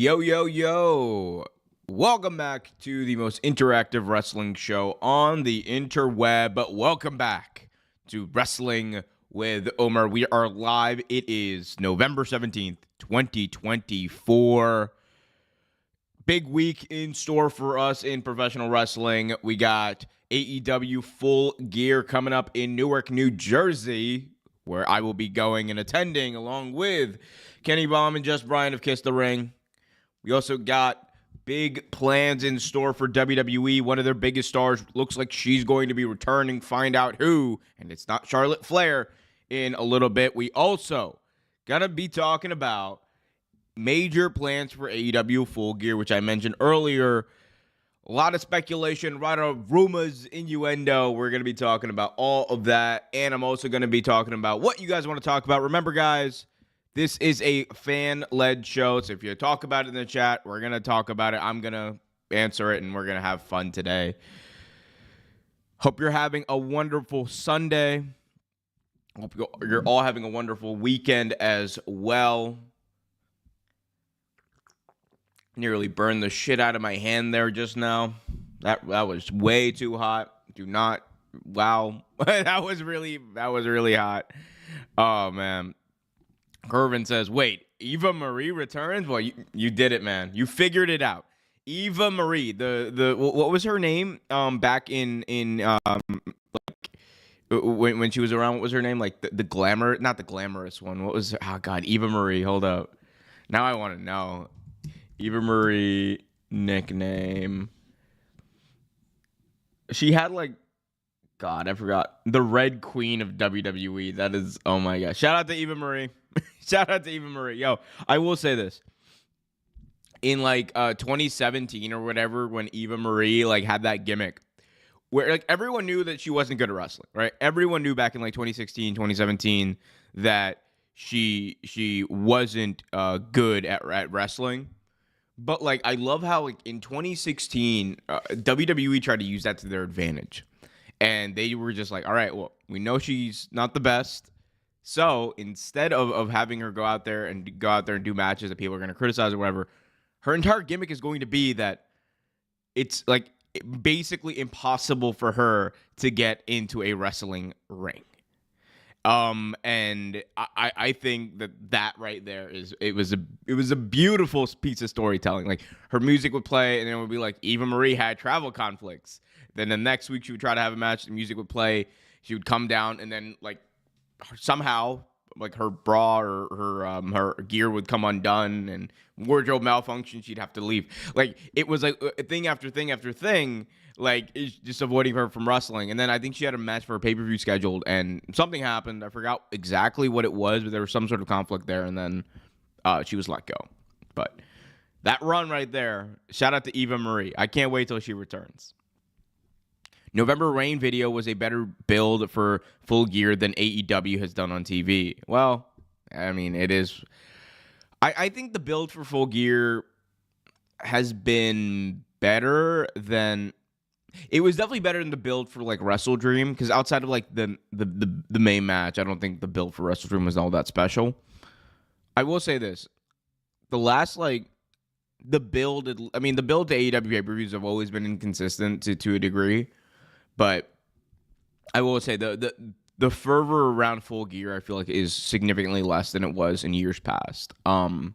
Yo, yo, yo. Welcome back to the most interactive wrestling show on the interweb. But welcome back to Wrestling with Omer. We are live. It is November 17th, 2024. Big week in store for us in professional wrestling. We got AEW Full Gear coming up in Newark, New Jersey, where I will be going and attending along with Kenny Baum and Just Brian of Kiss the Ring. We also got big plans in store for WWE. One of their biggest stars looks like she's going to be returning. Find out who, and it's not Charlotte Flair, in a little bit. We also gonna be talking about major plans for AEW Full Gear, which I mentioned earlier. A lot of speculation, a lot of rumors, innuendo. We're going to be talking about all of that. And I'm also going to be talking about what you guys want to talk about. Remember, guys, this is a fan-led show. So if you talk about it in the chat, we're going to talk about it. I'm going to answer it, and we're going to have fun today. Hope you're having a wonderful Sunday. Hope you're all having a wonderful weekend as well. Nearly burned the shit out of my hand there just now. That was way too hot. Do not. Wow. that was really hot. Oh man. Kervin says, "Wait, Eva Marie returns?" Well, you did it, man. You figured it out. Eva Marie, the what was her name? Back in when she was around, what was her name? Like the glamour, not the glamorous one. What was? Oh God, Eva Marie. Hold up. Now I want to know. Eva Marie nickname. She had God, I forgot. The Red Queen of WWE. That is, oh my God. Shout out to Eva Marie. Shout out to Eva Marie. Yo, I will say this. In 2017 or whatever, when Eva Marie had that gimmick where everyone knew that she wasn't good at wrestling, right? Everyone knew back in 2016, 2017 that she wasn't good at wrestling. But I love how in 2016, WWE tried to use that to their advantage. And they were just all right, well, we know she's not the best. So instead of having her go out there and do matches that people are going to criticize or whatever, her entire gimmick is going to be that it's basically impossible for her to get into a wrestling ring. And I think that right there it was a beautiful piece of storytelling. Her music would play, and then it would be Eva Marie had travel conflicts. Then the next week she would try to have a match, the music would play, she would come down, and then somehow her bra or her gear would come undone, and wardrobe malfunction, she'd have to leave. It was thing after thing after thing. It's just avoiding her from wrestling. And then I think she had a match for a pay-per-view scheduled, and something happened. I forgot exactly what it was, but there was some sort of conflict there, and then she was let go. But that run right there, shout out to Eva Marie. I can't wait till she returns. November Rain video was a better build for Full Gear than AEW has done on TV. Well, I mean, it is. I think the build for Full Gear has been better than. It was definitely better than the build for Wrestle Dream, because outside of the main match, I don't think the build for Wrestle Dream was all that special. I will say this: the last the build to AEW pay-per-views have always been inconsistent to a degree, but I will say the fervor around Full Gear I feel is significantly less than it was in years past. And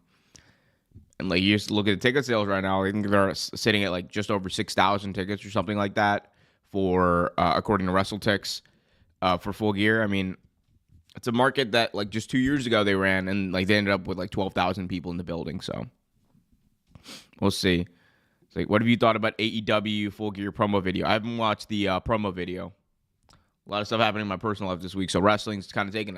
you just look at the ticket sales right now. I think they're sitting at just over 6,000 tickets or something like that for according to WrestleTix for Full Gear. I mean, it's a market that just 2 years ago they ran, and they ended up with 12,000 people in the building. So we'll see. It's what have you thought about AEW Full Gear promo video? I haven't watched the promo video. A lot of stuff happening in my personal life this week, so wrestling's kind of taking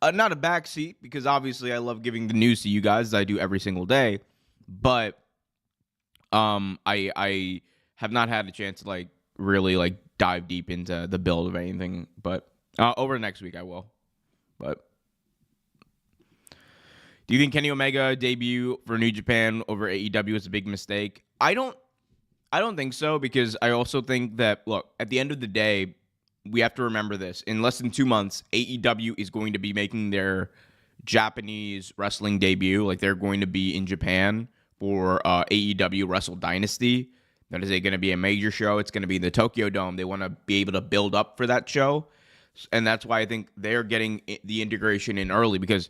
not a back seat, because obviously I love giving the news to you guys, as I do every single day. But I have not had a chance to really dive deep into the build of anything. But over next week I will. But do you think Kenny Omega debut for New Japan over AEW is a big mistake? I don't think so, because I also think that, look, at the end of the day, we have to remember this. In less than 2 months, AEW is going to be making their Japanese wrestling debut. They're going to be in Japan for AEW Wrestle Dynasty. That is going to be a major show. It's going to be in the Tokyo Dome. They want to be able to build up for that show. And that's why I think they're getting the integration in early, because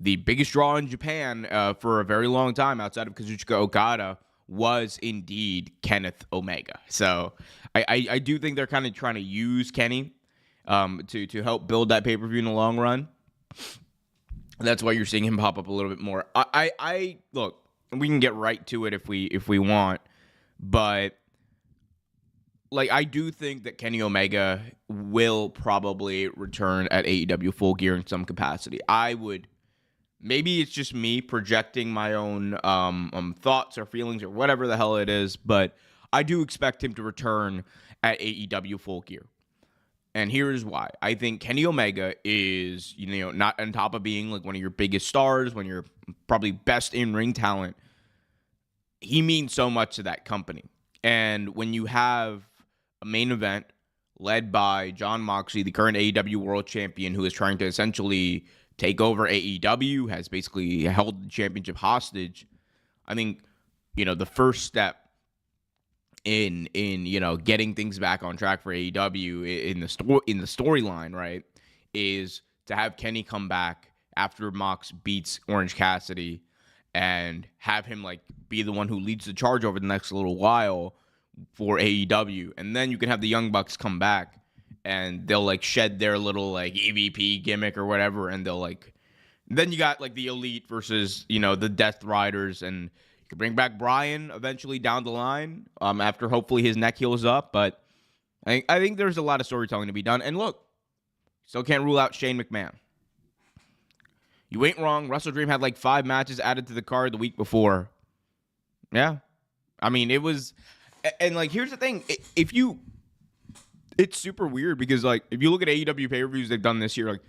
the biggest draw in Japan for a very long time outside of Kazuchika Okada was indeed Kenneth Omega. So I do think they're kind of trying to use Kenny to help build that pay-per-view in the long run. That's why you're seeing him pop up a little bit more. I look, we can get right to it if we want, but like, I do think that Kenny Omega will probably return at AEW Full Gear in some capacity. Maybe it's just me projecting my own thoughts or feelings or whatever the hell it is, but I do expect him to return at AEW Full Gear. And here's why. I think Kenny Omega is, not on top of being like one of your biggest stars, when you're probably best in-ring talent. He means so much to that company. And when you have a main event led by Jon Moxley, the current AEW World Champion, who is trying to essentially take over AEW, has basically held the championship hostage. I think, the first step in getting things back on track for AEW in the storyline, right, is to have Kenny come back after Mox beats Orange Cassidy and have him like be the one who leads the charge over the next little while for AEW. And then you can have the Young Bucks come back and they'll like shed their little like EVP gimmick or whatever, and they'll like, then you got like the Elite versus the Death Riders, and you could bring back Bryan eventually down the line after hopefully his neck heals up. But I think there's a lot of storytelling to be done. And look, still can't rule out Shane McMahon. You ain't wrong. WrestleDream had like 5 matches added to the card the week before. Yeah, I mean, it was, and like, here's the thing: it's super weird because like, if you look at AEW pay-per-views they've done this year, like,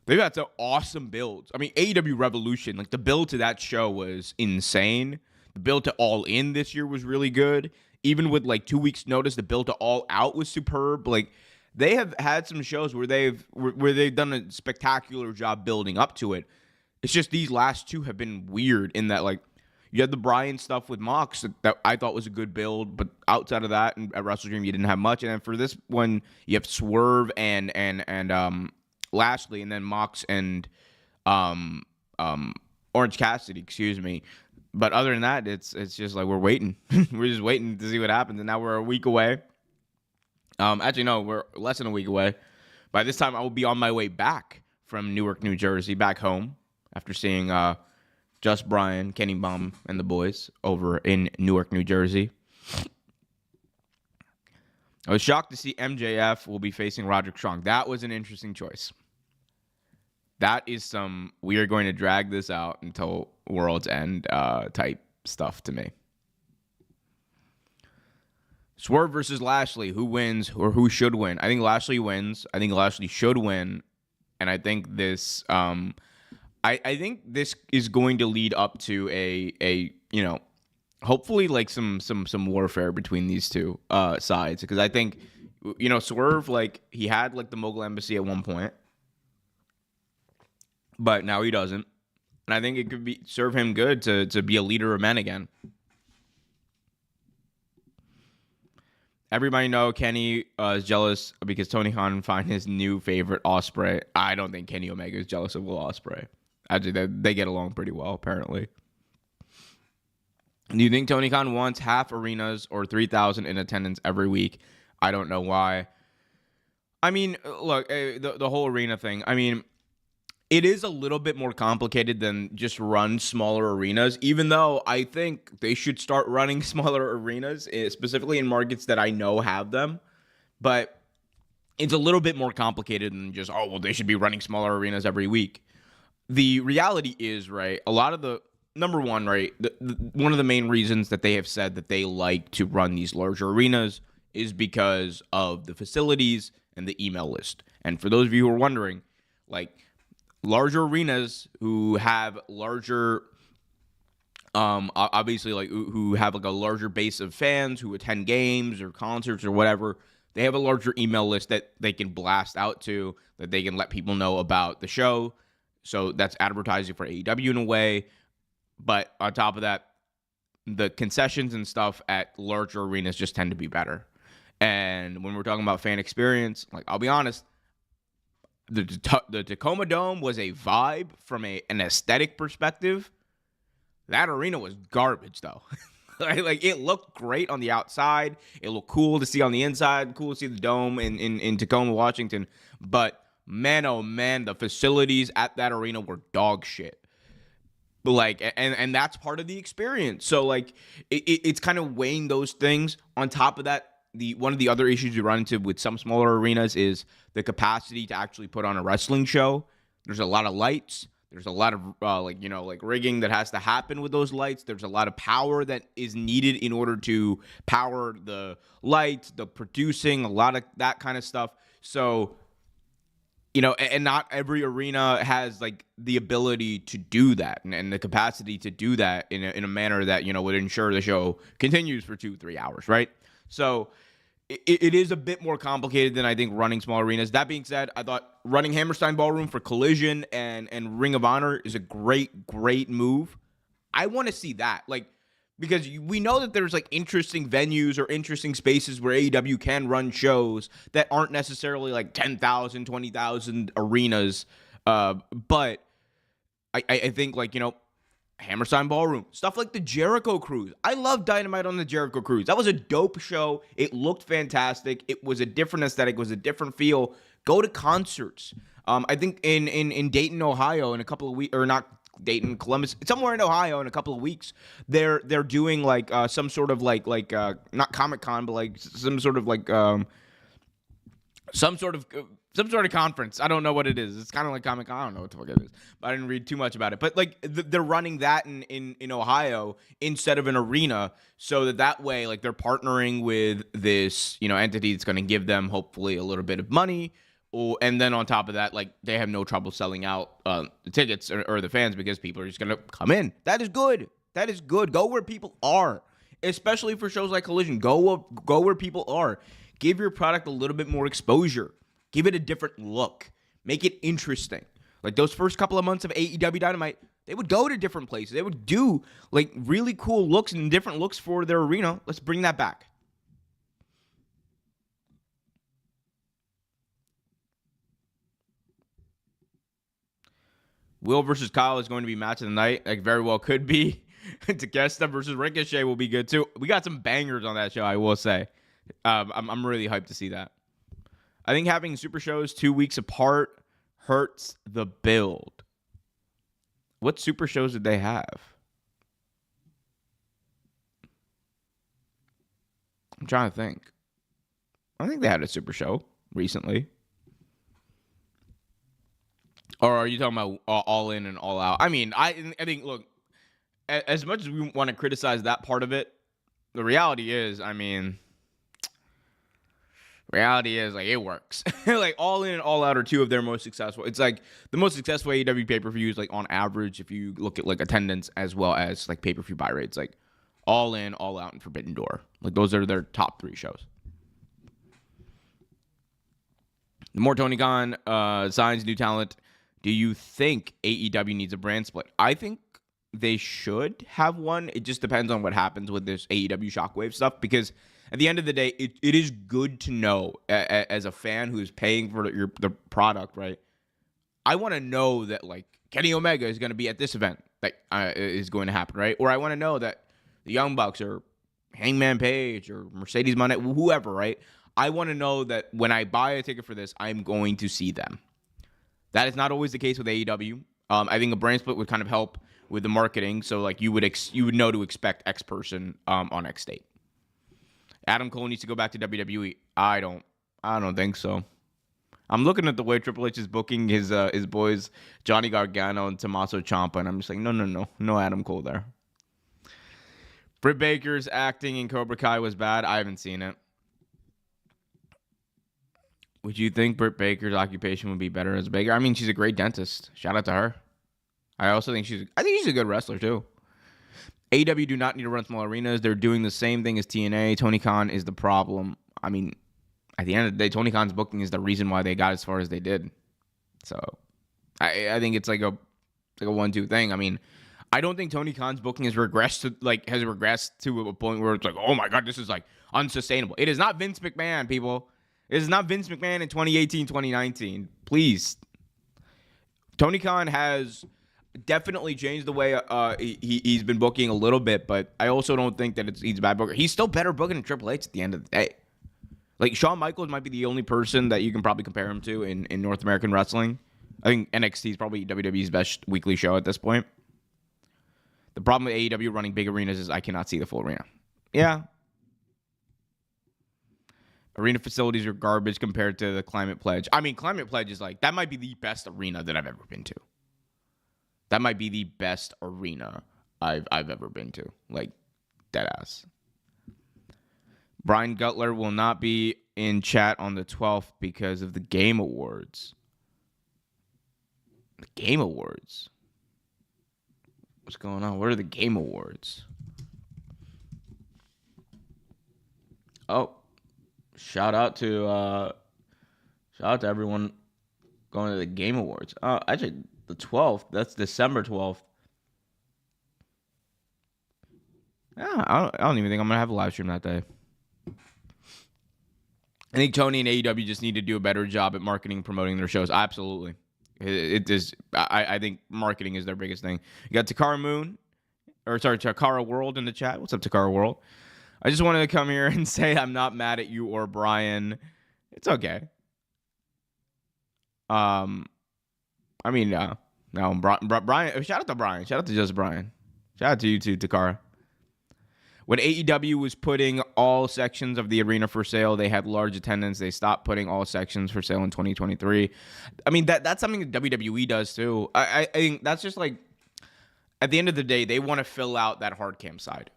they've had some awesome builds. I mean, AEW Revolution, like the build to that show was insane. The build to All In this year was really good. Even with like 2 weeks notice, the build to All Out was superb. Like, they have had some shows where they've done a spectacular job building up to it. It's just these last two have been weird in that, like, you had the Bryan stuff with Mox that I thought was a good build, but outside of that, and at WrestleDream you didn't have much. And then for this one, you have Swerve and Lashley, and then Mox and Orange Cassidy, excuse me. But other than that, it's just like we're waiting. We're just waiting to see what happens. And now we're a week away. Actually, no, we're less than a week away. By this time, I will be on my way back from Newark, New Jersey, back home after seeing Just Bryan, Kenny Bum, and the boys over in Newark, New Jersey. I was shocked to see MJF will be facing Roderick Strong. That was an interesting choice. That is we are going to drag this out until World's End type stuff to me. Swerve versus Lashley. Who wins or who should win? I think Lashley wins. I think Lashley should win. And I think this I think this is going to lead up to a hopefully like some warfare between these two sides, because I think Swerve, like, he had like the Mogul Embassy at one point, but now he doesn't, and I think it could serve him good to be a leader of men again. Everybody know Kenny is jealous because Tony Khan found his new favorite, Ospreay. I don't think Kenny Omega is jealous of Will Ospreay. Actually, they get along pretty well, apparently. Do you think Tony Khan wants half arenas or 3,000 in attendance every week? I don't know why. I mean, look, the whole arena thing, I mean, it is a little bit more complicated than just run smaller arenas, even though I think they should start running smaller arenas, specifically in markets that I know have them. But it's a little bit more complicated than just, they should be running smaller arenas every week. The reality is, right, a lot of the, number one, right, one of the main reasons that they have said that they like to run these larger arenas is because of the facilities and the email list. And for those of you who are wondering, like, larger arenas who have larger, obviously, like, who have like a larger base of fans who attend games or concerts or whatever, they have a larger email list that they can blast out to, that they can let people know about the show. So that's advertising for AEW in a way. But on top of that, the concessions and stuff at larger arenas just tend to be better. And when we're talking about fan experience, like, I'll be honest, the Tacoma Dome was a vibe from an aesthetic perspective. That arena was garbage, though. Like, it looked great on the outside. It looked cool to see on the inside. Cool to see the dome in Tacoma, Washington. But man, oh man, the facilities at that arena were dog shit. But like, and that's part of the experience. So like, it's kind of weighing those things. On top of that, one of the other issues you run into with some smaller arenas is the capacity to actually put on a wrestling show. There's a lot of lights. There's a lot of rigging that has to happen with those lights. There's a lot of power that is needed in order to power the lights, the producing, a lot of that kind of stuff. So, and not every arena has like the ability to do that and the capacity to do that in a manner that, would ensure the show continues for 2-3 hours, right? So it is a bit more complicated than I think running small arenas. That being said, I thought running Hammerstein Ballroom for Collision and Ring of Honor is a great move. I want to see that, like, because we know that there's like interesting venues or interesting spaces where AEW can run shows that aren't necessarily like 10,000, 20,000 arenas. But I think, like, Hammerstein Ballroom, stuff like the Jericho Cruise. I love Dynamite on the Jericho Cruise. That was a dope show. It looked fantastic. It was a different aesthetic, was a different feel. Go to concerts. I think in Dayton, Ohio, in a couple of weeks, or not Dayton, Columbus, somewhere in Ohio, in a couple of weeks, they're doing like some sort of like not Comic-Con, but like some sort of like some sort of conference. I don't know what it is. It's kind of like Comic-Con. I don't know what the fuck it is. But I didn't read too much about it. But like they're running that in Ohio instead of an arena, so that way, like, they're partnering with this entity that's going to give them hopefully a little bit of money. And then on top of that, like, they have no trouble selling out the tickets or the fans because people are just going to come in. That is good. That is good. Go where people are, especially for shows like Collision. Go where people are. Give your product a little bit more exposure. Give it a different look. Make it interesting. Like those first couple of months of AEW Dynamite, they would go to different places. They would do like really cool looks and different looks for their arena. Let's bring that back. Will versus Kyle is going to be match of the night. Like, very well could be. Takeshita versus Ricochet will be good too. We got some bangers on that show, I will say. I'm really hyped to see that. I think having super shows 2 weeks apart hurts the build. What super shows did they have? I'm trying to think. I think they had a super show recently. Or are you talking about All In and All Out? I mean, I think, look, as much as we want to criticize that part of it, the reality is, like, it works. Like, All In and All Out are two of their most successful. It's like the most successful AEW pay-per-views, like, on average, if you look at like attendance as well as like pay-per-view buy rates, like All In, All Out, and Forbidden Door. Like, those are their top 3 shows. The more Tony Khan signs new talent, do you think AEW needs a brand split? I think they should have one. It just depends on what happens with this AEW Shockwave stuff, because at the end of the day, it is good to know as a fan who's paying for the product, right? I want to know that, like, Kenny Omega is going to be at this event that is going to happen, right? Or I want to know that the Young Bucks or Hangman Page or Mercedes Moné, whoever, right? I want to know that when I buy a ticket for this, I'm going to see them. That is not always the case with AEW. I think a brand split would kind of help with the marketing. So, like, you would know to expect X person on X date. Adam Cole needs to go back to WWE. I don't think so. I'm looking at the way Triple H is booking his boys Johnny Gargano and Tommaso Ciampa, and I'm just like, no Adam Cole there. Britt Baker's acting in Cobra Kai was bad. I haven't seen it. Would you think Britt Baker's occupation would be better as a baker? I mean, she's a great dentist. Shout out to her. I also think she's a good wrestler too. AEW do not need to run small arenas. They're doing the same thing as TNA. Tony Khan is the problem. I mean, at the end of the day, Tony Khan's booking is the reason why they got as far as they did. So I think it's like a 1-2 thing. I mean, I don't think Tony Khan's booking has regressed to a point where it's like, oh my God, this is like unsustainable. It is not Vince McMahon, people. It is not Vince McMahon in 2018, 2019. Please. Tony Khan has definitely changed the way he's been booking a little bit, but I also don't think that he's a bad booker. He's still better booking than Triple H at the end of the day. Like, Shawn Michaels might be the only person that you can probably compare him to in North American wrestling. I think NXT is probably WWE's best weekly show at this point. The problem with AEW running big arenas is I cannot see the full arena. Yeah. Arena facilities are garbage compared to the Climate Pledge. I mean, Climate Pledge is like, that might be the best arena that I've ever been to. That might be the best arena I've ever been to. Like, deadass. Brian Gutler will not be in chat on the 12th because of the Game Awards. The Game Awards? What's going on? What are the Game Awards? Oh. Shout out to everyone going to the Game Awards. Actually, the 12th. That's December 12th. Yeah, I don't even think I'm gonna have a live stream that day. I think Tony and AEW just need to do a better job at marketing and promoting their shows. Absolutely, it is. I think marketing is their biggest thing. You got Takara World in the chat. What's up, Takara World? I just wanted to come here and say I'm not mad at you or Brian. It's okay. I mean, no, Brian. Shout out to Brian. Shout out to just Brian. Shout out to you too, Takara. When AEW was putting all sections of the arena for sale, they had large attendance. They stopped putting all sections for sale in 2023. I mean, that's something that WWE does too. I think that's just like, at the end of the day, they want to fill out that hard cam side.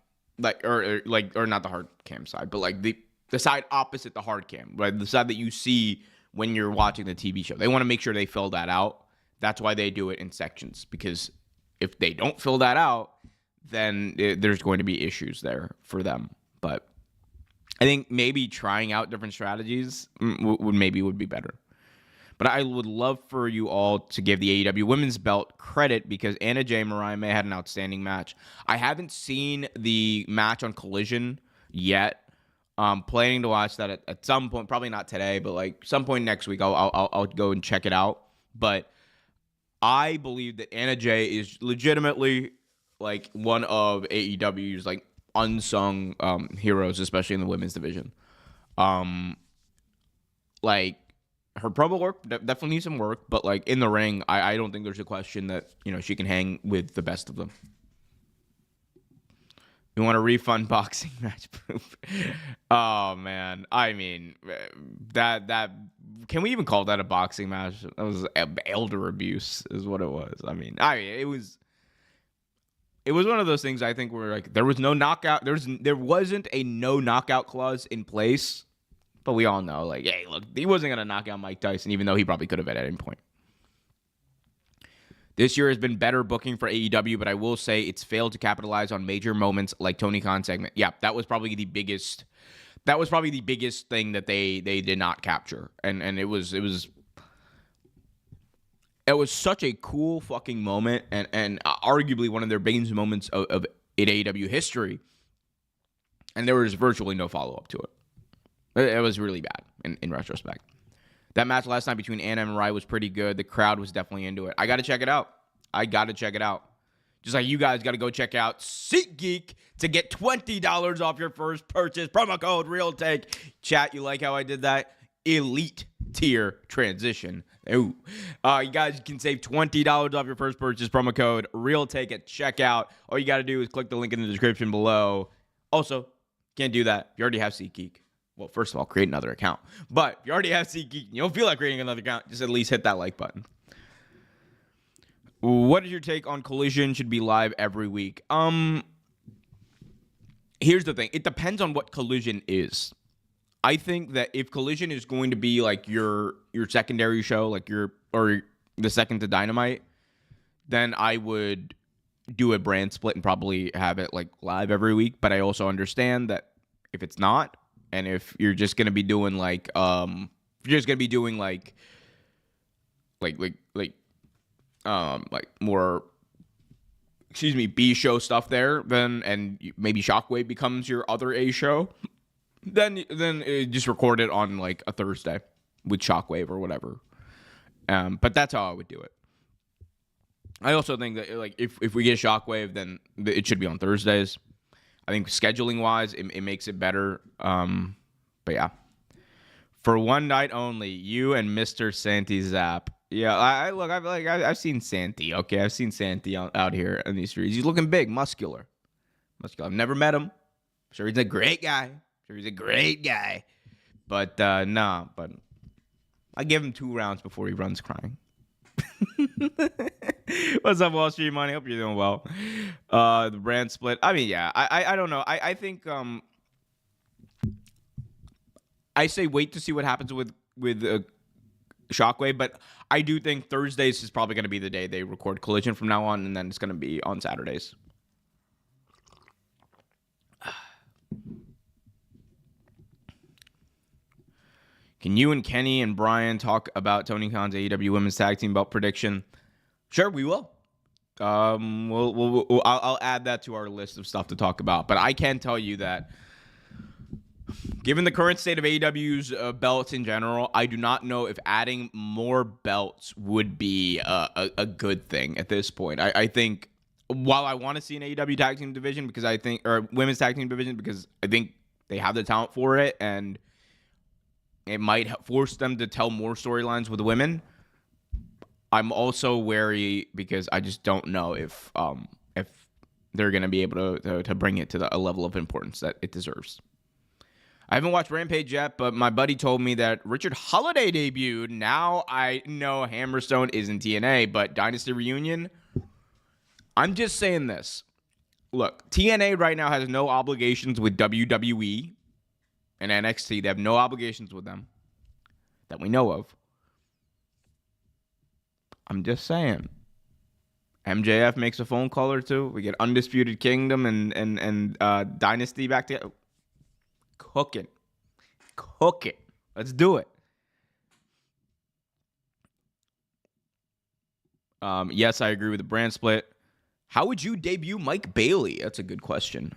Or not the hard cam side, but like the side opposite the hard cam, right? The side that you see when you're watching the TV show. They want to make sure they fill that out. That's why they do it in sections, because if they don't fill that out, then there's going to be issues there for them. But I think maybe trying out different strategies would be better. But I would love for you all to give the AEW Women's Belt credit, because Anna Jay and Mariah May had an outstanding match. I haven't seen the match on Collision yet. Planning to watch that at some point, probably not today, but like some point next week, I'll go and check it out. But I believe that Anna Jay is legitimately like one of AEW's like unsung heroes, especially in the women's division. Like, her promo work definitely needs some work, but like in the ring, I don't think there's a question that, you know, she can hang with the best of them. You want a refund boxing match? Oh man, I mean, that can we even call that a boxing match? That was elder abuse, is what it was. I mean, it was one of those things. I think where like there was no knockout. There wasn't a no knockout clause in place. But we all know, like, hey, look, he wasn't going to knock out Mike Tyson, even though he probably could have at any point. This year has been better booking for AEW, but I will say it's failed to capitalize on major moments like Tony Khan's segment. Yeah, that was probably the biggest thing that they did not capture. And it was such a cool fucking moment, and arguably one of their biggest moments of in AEW history. And there was virtually no follow-up to it. It was really bad in retrospect. That match last night between Anna and Mariah was pretty good. The crowd was definitely into it. I got to check it out. Just like you guys got to go check out SeatGeek to get $20 off your first purchase. Promo code RealTake. Chat, you like how I did that? Elite tier transition. Ooh. You guys can save $20 off your first purchase. Promo code RealTake at checkout. All you got to do is click the link in the description below. Also, can't do that. You already have SeatGeek. Well, first of all, create another account. But if you already have SeatGeek and you don't feel like creating another account, just at least hit that like button. What is your take on Collision should be live every week? Here's the thing. It depends on what Collision is. I think that if Collision is going to be like your secondary show, like or the second to Dynamite, then I would do a brand split and probably have it like live every week. But I also understand that if it's not, and if you're just gonna be doing like more B show stuff there, then and maybe Shockwave becomes your other A show, then just record it on like a Thursday with Shockwave or whatever. But that's how I would do it. I also think that like if we get Shockwave, then it should be on Thursdays. I think scheduling wise, it makes it better. But yeah, for one night only, you and Mr. Santi Zap. Yeah, I've seen Santi. Okay, I've seen Santi out here in these streets. He's looking big, muscular. I've never met him. I'm sure he's a great guy. But but I give him 2 rounds before he runs crying. What's up, Wall Street Money? Hope you're doing well. The brand split. I mean, yeah, I don't know. I think I say wait to see what happens with Shockwave, but I do think Thursdays is probably going to be the day they record Collision from now on, and then it's going to be on Saturdays. Can you and Kenny and Brian talk about Tony Khan's AEW Women's Tag Team Belt prediction? Sure, we will. I'll add that to our list of stuff to talk about. But I can tell you that given the current state of AEW's belts in general, I do not know if adding more belts would be a good thing at this point. I think while I want to see an AEW tag team division or women's tag team division because I think they have the talent for it and it might force them to tell more storylines with women. I'm also wary because I just don't know if they're going to be able to bring it to a level of importance that it deserves. I haven't watched Rampage yet, but my buddy told me that Richard Holiday debuted. Now I know Hammerstone is in TNA, but Dynasty Reunion, I'm just saying this. Look, TNA right now has no obligations with WWE and NXT. They have no obligations with them that we know of. I'm just saying. MJF makes a phone call or two. We get Undisputed Kingdom and Dynasty back together. Cook it. Let's do it. Yes, I agree with the brand split. How would you debut Mike Bailey? That's a good question.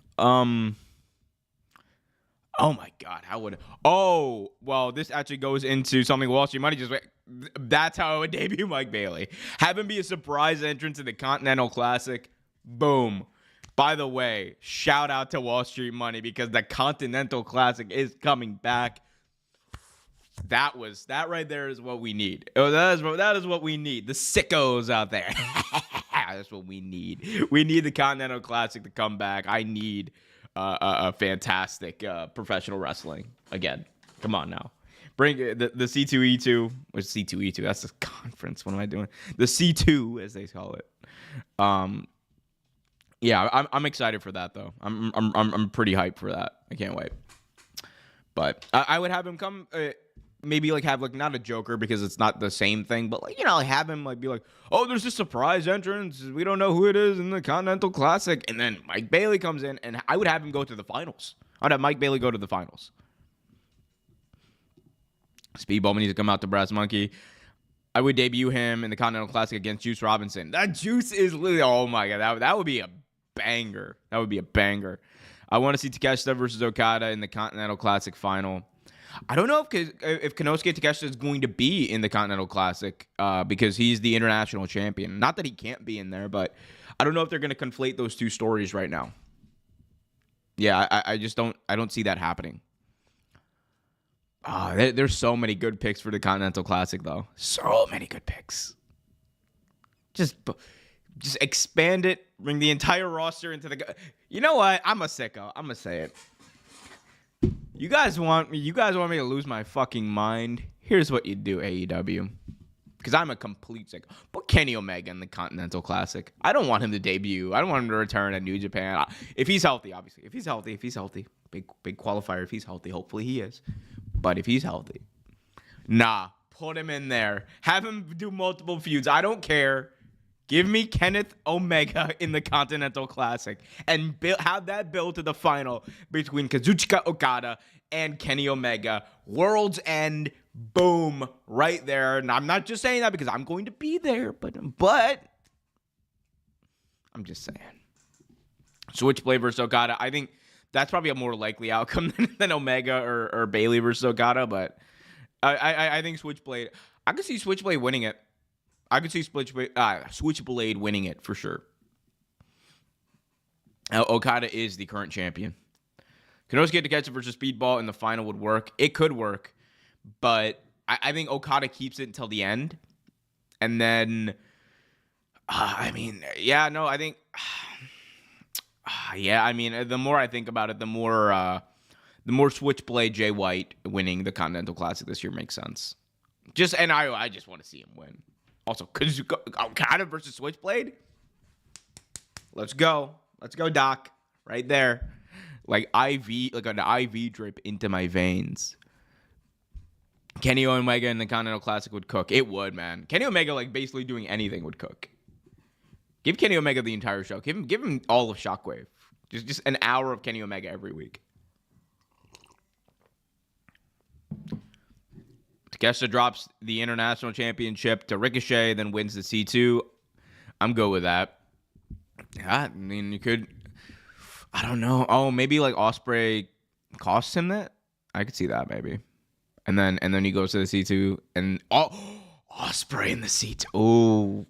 Oh my God, how would? Oh, well, this actually goes into something Wall Street Money just. That's how I would debut Mike Bailey. Have him be a surprise entrance in the Continental Classic. Boom. By the way, shout out to Wall Street Money because the Continental Classic is coming back. That right there is what we need. Oh, that is what we need. The sickos out there. That's what we need. We need the Continental Classic to come back. I need a fantastic professional wrestling again. Come on now. Bring the C2E2, or C2E2. That's the conference. What am I doing? The C2, as they call it. Yeah, I'm excited for that though. I'm pretty hyped for that. I can't wait. But I would have him come, maybe like have like not a Joker because it's not the same thing, but like have him like be like, oh, there's a surprise entrance. We don't know who it is in the Continental Classic, and then Mike Bailey comes in, and I would have him go to the finals. I'd have Mike Bailey go to the finals. Speed Bowman needs to come out to Brass Monkey. I would debut him in the Continental Classic against Juice Robinson. That Juice is literally, oh my God, that would be a banger. That would be a banger. I want to see Takeshita versus Okada in the Continental Classic final. I don't know if Konosuke Takeshita is going to be in the Continental Classic because he's the international champion. Not that he can't be in there, but I don't know if they're going to conflate those two stories right now. Yeah, I just don't see that happening. There's so many good picks for the Continental Classic, though. So many good picks. Just expand it. Bring the entire roster into the. You know what? I'm a sicko. I'm gonna say it. You guys want me to lose my fucking mind? Here's what you do, AEW. Because I'm a complete sicko. Put Kenny Omega in the Continental Classic. I don't want him to debut. I don't want him to return at New Japan. If he's healthy, obviously. If he's healthy. Big qualifier. If he's healthy, hopefully he is. But if he's healthy, put him in there. Have him do multiple feuds. I don't care. Give me Kenneth Omega in the Continental Classic and have that build to the final between Kazuchika Okada and Kenny Omega. World's End, boom, right there. And I'm not just saying that because I'm going to be there, but I'm just saying. Switchblade versus Okada. I think that's probably a more likely outcome than Omega or Bayley versus Okada. But I think Switchblade. I could see Switchblade winning it. I could see Switchblade winning it for sure. Okada is the current champion. Konosuke Takeshita versus Speedball in the final would work. It could work, but I think Okada keeps it until the end. And then, I think, the more I think about it, the more Switchblade Jay White winning the Continental Classic this year makes sense. I just want to see him win. Also, Okada versus Switchblade? Let's go, Doc. Right there. Like an IV drip into my veins. Kenny Omega in the Continental Classic would cook. It would, man. Kenny Omega, like, basically doing anything would cook. Give Kenny Omega the entire show. Give him all of Shockwave. Just an hour of Kenny Omega every week. Takeshita drops the International Championship to Ricochet, then wins the C2. I'm good with that. Yeah, I mean, you could... I don't know. Oh, maybe like Ospreay costs him that? I could see that maybe. And then he goes to the C2 and Ospreay in the C2. Oh.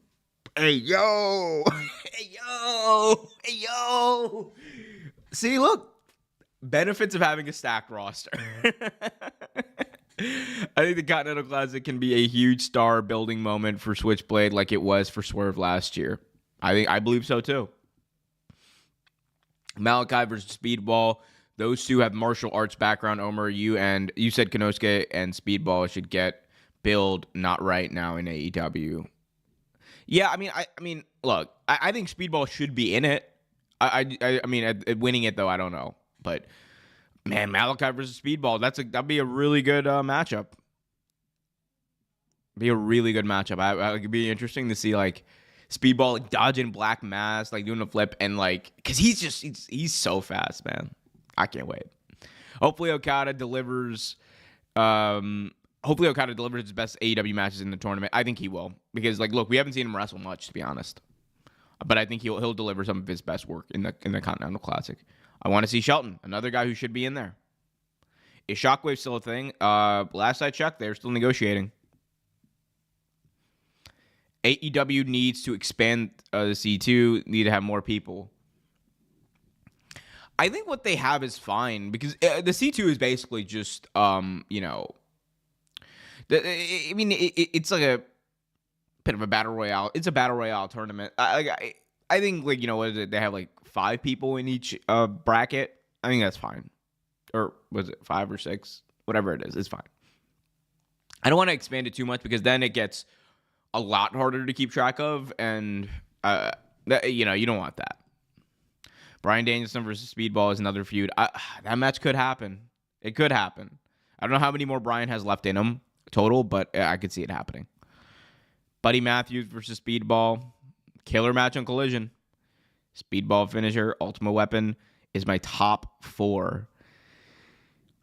Hey yo. Hey yo. Hey yo. See, look. Benefits of having a stacked roster. I think the Continental Classic can be a huge star building moment for Switchblade like it was for Swerve last year. I believe so too. Malachi versus Speedball. Those two have martial arts background. Omer, you said Konosuke and Speedball should get billed not right now in AEW. Yeah, I mean, look, I think Speedball should be in it. I mean, winning it though, I don't know. But man, Malachi versus Speedball, that'd be a really good matchup. Be a really good matchup. It'd be interesting to see like Speedball like dodging Black Mass, like doing a flip, and like, cause he's so fast, man. I can't wait. Hopefully Okada delivers. Hopefully Okada delivers his best AEW matches in the tournament. I think he will, because like, look, we haven't seen him wrestle much, to be honest, but I think he'll deliver some of his best work in the Continental Classic. I want to see Shelton, another guy who should be in there. Is Shockwave still a thing? Last I checked, they're still negotiating. AEW needs to expand the C2, need to have more people. I think what they have is fine, because the C2 is basically just, it's like a bit of a battle royale. It's a battle royale tournament. I think, like, what is it? They have like 5 people in each bracket. I think that's fine. Or was it 5 or 6? Whatever it is, it's fine. I don't want to expand it too much, because then it gets a lot harder to keep track of, and you don't want that. Bryan Danielson versus Speedball is another feud. That match could happen. It could happen. I don't know how many more Bryan has left in him total, but I could see it happening. Buddy Matthews versus Speedball. Killer match on Collision. Speedball finisher, Ultimate Weapon is my top 4.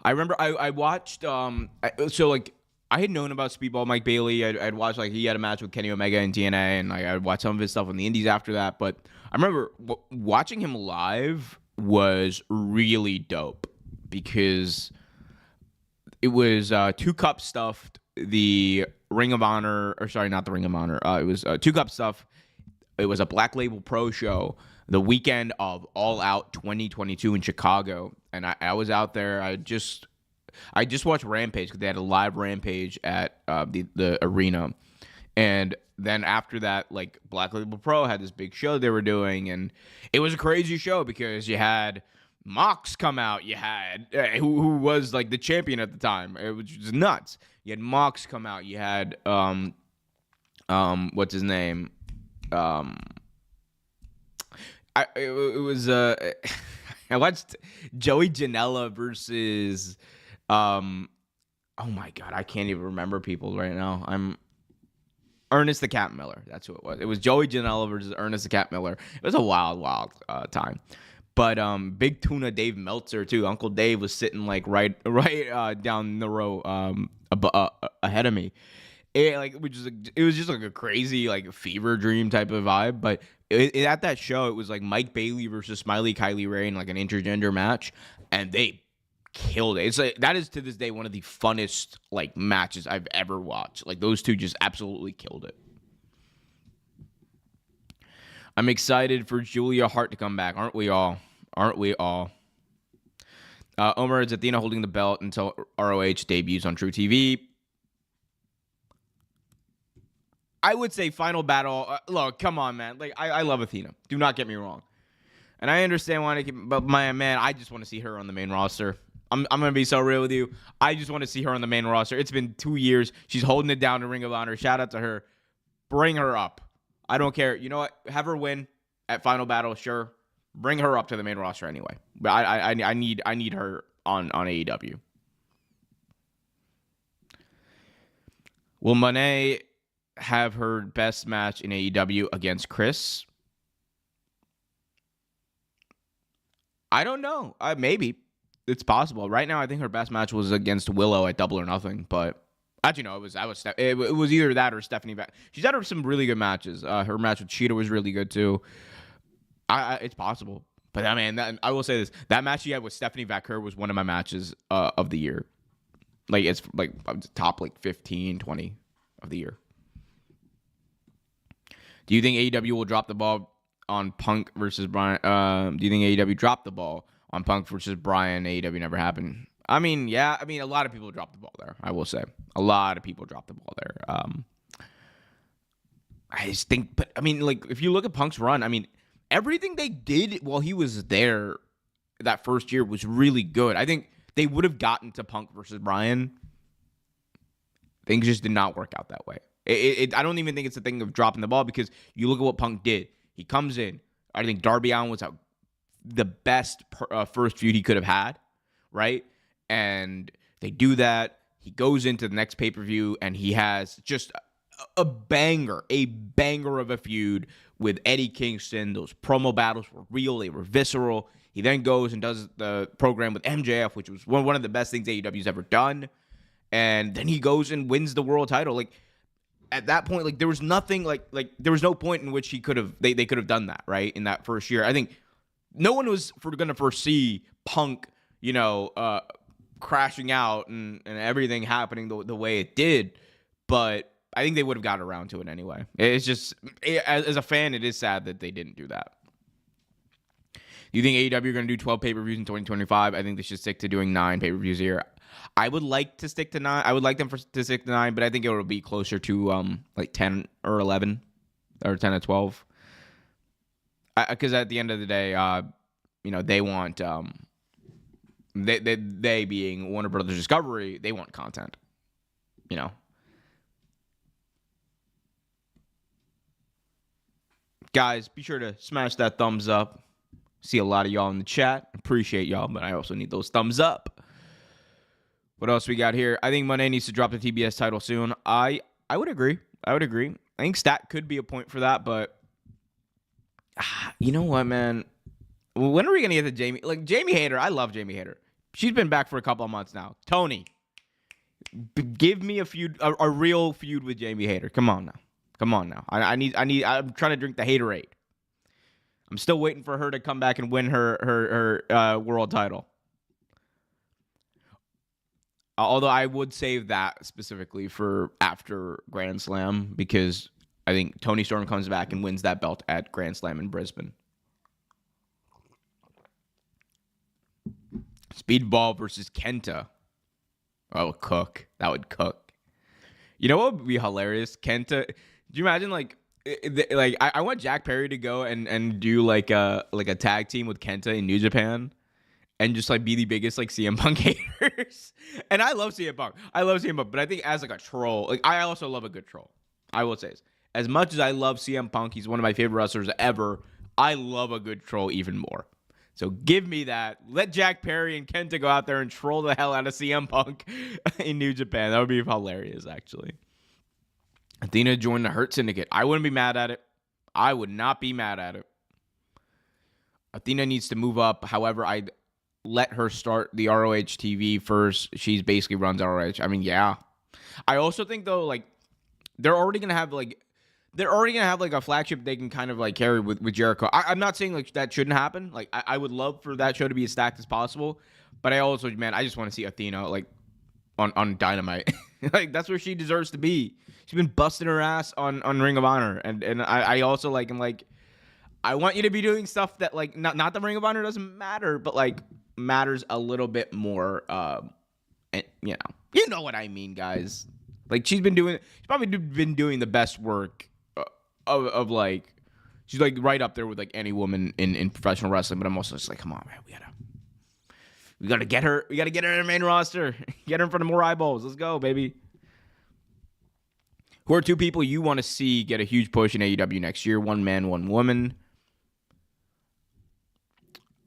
I remember I watched, I had known about Speedball Mike Bailey. I'd watched, like, he had a match with Kenny Omega in TNA, and like, I'd watch some of his stuff on the indies after that. But I remember watching him live was really dope, because it was 2 Cup stuffed the Ring of Honor, or sorry, not the Ring of Honor. It was 2 Cup stuff. It was a Black Label Pro show the weekend of All Out 2022 in Chicago, and I was out there. I just watched Rampage, because they had a live Rampage at the arena. And then after that, like, Black Label Pro had this big show they were doing, and it was a crazy show, because you had Mox come out. You had who was like the champion at the time. It was just nuts. You had Mox come out. You had what's his name? I watched Joey Janela versus oh my god, I can't even remember people right now. Ernest the Cat Miller. That's who it was. It was Joey Janela versus Ernest the Cat Miller. It was a wild time. But Big Tuna Dave Meltzer too. Uncle Dave was sitting like right down the row ahead of me. It was just like a crazy like fever dream type of vibe. But at that show, it was like Mike Bailey versus Smiley Kylie Ray in like an intergender match, and they killed it. It's like that is to this day one of the funnest like matches I've ever watched. Like those two just absolutely killed it. I'm excited for Julia Hart to come back. Aren't we all? Aren't we all? Omer, is Athena holding the belt until ROH debuts on True TV? I would say final battle. Look, come on, man. Like I love Athena. Do not get me wrong. And I understand why but man, I just want to see her on the main roster. I'm gonna be so real with you. I just want to see her on the main roster. It's been 2 years. She's holding it down in Ring of Honor. Shout out to her. Bring her up. I don't care. You know what? Have her win at Final Battle. Sure. Bring her up to the main roster anyway. But I need her on AEW. Will Monet have her best match in AEW against Chris? I don't know. Maybe. It's possible. Right now, I think her best match was against Willow at Double or Nothing. But actually, no, it was either that or Stephanie. She's had some really good matches. Her match with Cheetah was really good too. It's possible. But I mean, I will say this: that match she had with Stephanie Vaquer was one of my matches of the year. Like it's like top like 15, 20 of the year. Do you think AEW will drop the ball on Punk versus Bryan? Do you think AEW dropped the ball on Punk versus Bryan? AEW never happened. I mean, yeah. I mean, a lot of people dropped the ball there. I will say, a lot of people dropped the ball there. I just think, but I mean, like if you look at Punk's run, I mean, everything they did while he was there that first year was really good. I think they would have gotten to Punk versus Bryan. Things just did not work out that way. I don't even think it's a thing of dropping the ball because you look at what Punk did. He comes in. I think Darby Allin was the best first feud he could have had, right? And they do that. He goes into the next pay-per-view, and he has just a banger of a feud with Eddie Kingston. Those promo battles were real. They were visceral. He then goes and does the program with MJF, which was one of the best things AEW's ever done. And then he goes and wins the world title. Like, at that point, like there was nothing like there was no point in which they could have done that, right? In that first year. I think no one was going to foresee Punk, crashing out and everything happening the way it did. But I think they would have got around to it anyway. It's just, as a fan, it is sad that they didn't do that. Do you think AEW are going to do 12 pay-per-views in 2025? I think they should stick to doing 9 pay-per-views a year. I would like to stick to 9. I would like them to stick to 9, but I think it will be closer to like 10 or 11 or 10 or 12. Because at the end of the day, they want they being Warner Brothers Discovery, they want content. Guys, be sure to smash that thumbs up. See a lot of y'all in the chat. Appreciate y'all, but I also need those thumbs up. What else we got here? I think Monet needs to drop the TBS title soon. I would agree. I think Stat could be a point for that, but you know what, man? When are we going to get to Jamie? Like, Jamie Hayter, I love Jamie Hayter. She's been back for a couple of months now. Tony, give me a real feud with Jamie Hayter. Come on now. I'm trying to drink the Haterade. I'm still waiting for her to come back and win her world title. Although I would save that specifically for after Grand Slam because I think Toni Storm comes back and wins that belt at Grand Slam in Brisbane. Speedball versus Kenta. That would cook. You know what would be hilarious? Kenta. Do you imagine I want Jack Perry to go and do like a tag team with Kenta in New Japan. And just be the biggest CM Punk haters. And I love CM Punk. But I think as a troll, I also love a good troll. I will say this. As much as I love CM Punk, he's one of my favorite wrestlers ever. I love a good troll even more. So give me that. Let Jack Perry and Kenta go out there and troll the hell out of CM Punk in New Japan. That would be hilarious, actually. Athena joined the Hurt Syndicate. I wouldn't be mad at it. I would not be mad at it. Athena needs to move up. However, I'd let her start the ROH TV first. She's basically runs ROH. I mean, yeah. I also think, though, they're already gonna have like a flagship they can kind of like carry with Jericho. I'm not saying like that shouldn't happen. Like I would love for that show to be as stacked as possible, but I also, man, I just want to see Athena like on Dynamite. Like that's where she deserves to be. She's been busting her ass on Ring of Honor, and I also like am like, I want you to be doing stuff that like not the Ring of Honor doesn't matter, but like matters a little bit more. And, you know what I mean, guys. Like she's probably been doing the best work of like, she's like right up there with like any woman in professional wrestling. But I'm also just like, come on, man, we gotta get her. We gotta get her in the main roster. Get her in front of more eyeballs. Let's go, baby. Who are two people you want to see get a huge push in AEW next year? One man, one woman.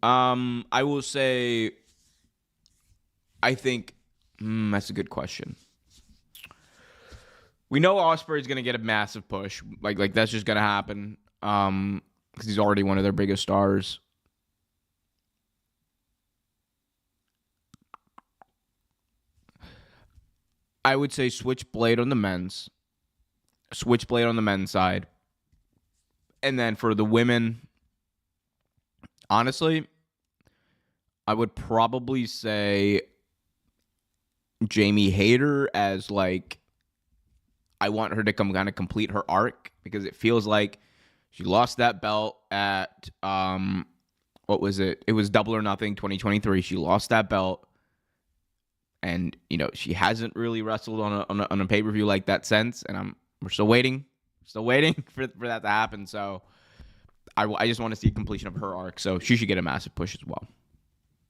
I will say, I think that's a good question. We know Ospreay is gonna get a massive push. Like that's just gonna happen. Because he's already one of their biggest stars. I would say Switchblade on the men's side. And then for the women, honestly, I would probably say Jamie Hayter as like, I want her to come kind of complete her arc, because it feels like she lost that belt at, what was it? It was Double or Nothing 2023. She lost that belt. And, she hasn't really wrestled on a pay-per-view like that since. And we're still waiting. For that to happen. So I just want to see completion of her arc. So she should get a massive push as well.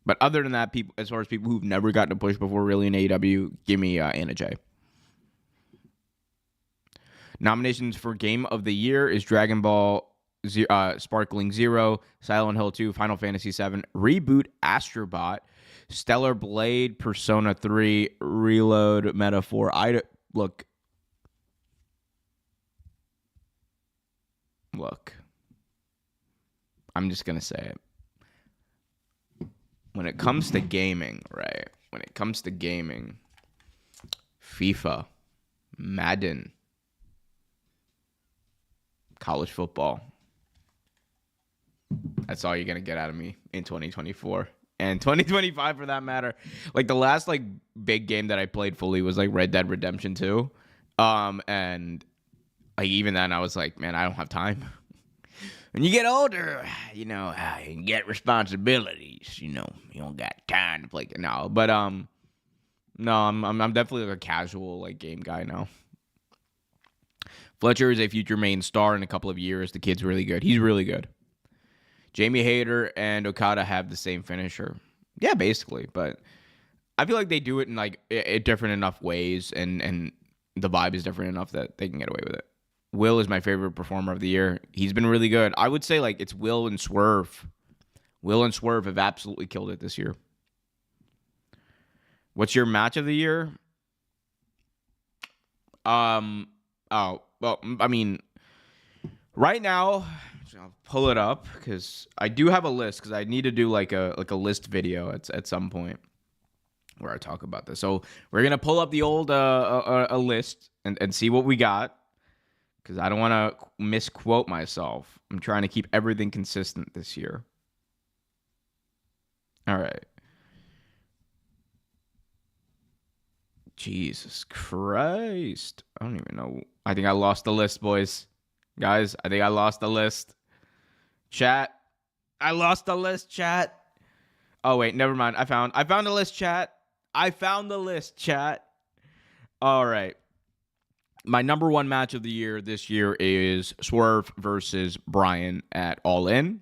But other than that, as far as people who've never gotten a push before really in AEW, give me Anna Jay. Nominations for Game of the Year is Dragon Ball Sparkling Zero, Silent Hill 2, Final Fantasy 7, Reboot Astrobot, Stellar Blade, Persona 3, Reload, Metaphor. Look. I'm just going to say it. When it comes to gaming, right? When it comes to gaming, FIFA, Madden, college football. That's all you're going to get out of me in 2024. And 2025 for that matter. Like the last like big game that I played fully was like Red Dead Redemption 2. And like even then I was like, man, I don't have time. When you get older, you get responsibilities. You don't got time to play. No, but no, I'm definitely like a casual like game guy now. Fletcher is a future main star in a couple of years. The kid's really good. He's really good. Jamie Hayter and Okada have the same finisher. Yeah, basically. But I feel like they do it in like different enough ways, and the vibe is different enough that they can get away with it. Will is my favorite performer of the year. He's been really good. I would say like it's Will and Swerve. Will and Swerve have absolutely killed it this year. What's your match of the year? Well, I mean, right now, I'll pull it up because I do have a list, because I need to do like a list video at some point where I talk about this. So we're gonna pull up the old a list and see what we got, because I don't want to misquote myself. I'm trying to keep everything consistent this year. All right. Jesus Christ. I don't even know. I think I lost the list, boys. Guys, I think I lost the list. Chat. I lost the list, chat. Oh, wait. Never mind. I found the list, chat. All right. My number one match of the year this year is Swerve versus Bryan at All In.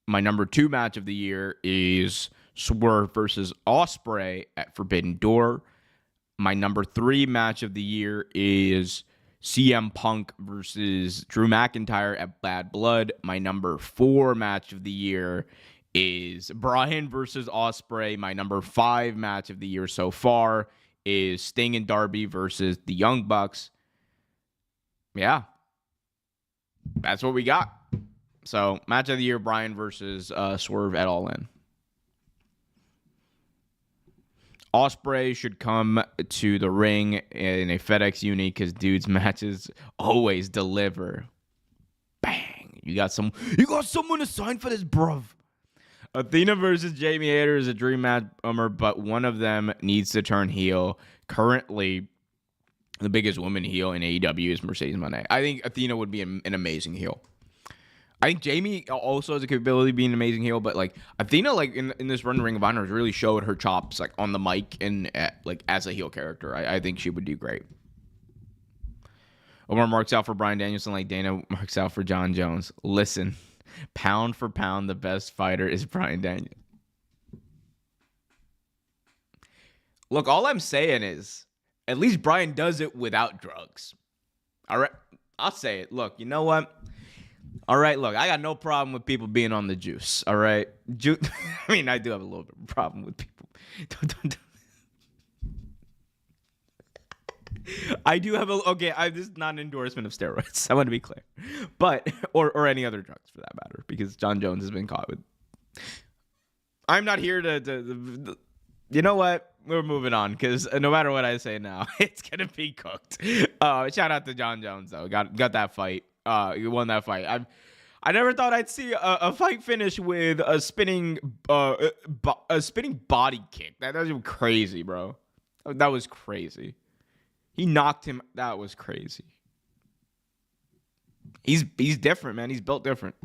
My number two match of the year is Swerve versus Ospreay at Forbidden Door. My number three match of the year is CM Punk versus Drew McIntyre at Bad Blood. My number four match of the year is Bryan versus Ospreay. My number five match of the year so far is Sting and Darby versus the Young Bucks. Yeah. That's what we got. So, match of the year, Bryan versus Swerve at All In. Ospreay should come to the ring in a FedEx uni because dude's matches always deliver. Bang! You got someone to sign for this, bruv. Athena versus Jamie Hayter is a dream match, but one of them needs to turn heel. Currently, the biggest woman heel in AEW is Mercedes Moné. I think Athena would be an amazing heel. I think Jamie also has the capability of being an amazing heel, but like Athena, like in this run Ring of Honor, really showed her chops like on the mic and like as a heel character. I think she would do great. Omer marks out for Bryan Danielson like Dana marks out for John Jones. Listen, pound for pound, the best fighter is Bryan Danielson. Look, all I'm saying is, at least Bryan does it without drugs. All right, I'll say it. Look, you know what? All right, look, I got no problem with people being on the juice. All right, I mean, I do have a little bit of a problem with people. I do have this is not an endorsement of steroids. I want to be clear, but or any other drugs for that matter, because John Jones has been caught with. I'm not here to you know what? We're moving on because no matter what I say now, it's gonna be cooked. Shout out to John Jones though. Got that fight. He won that fight. I never thought I'd see a fight finish with a spinning body kick. That was crazy, bro. That was crazy. He knocked him. That was crazy. He's different, man. He's built different.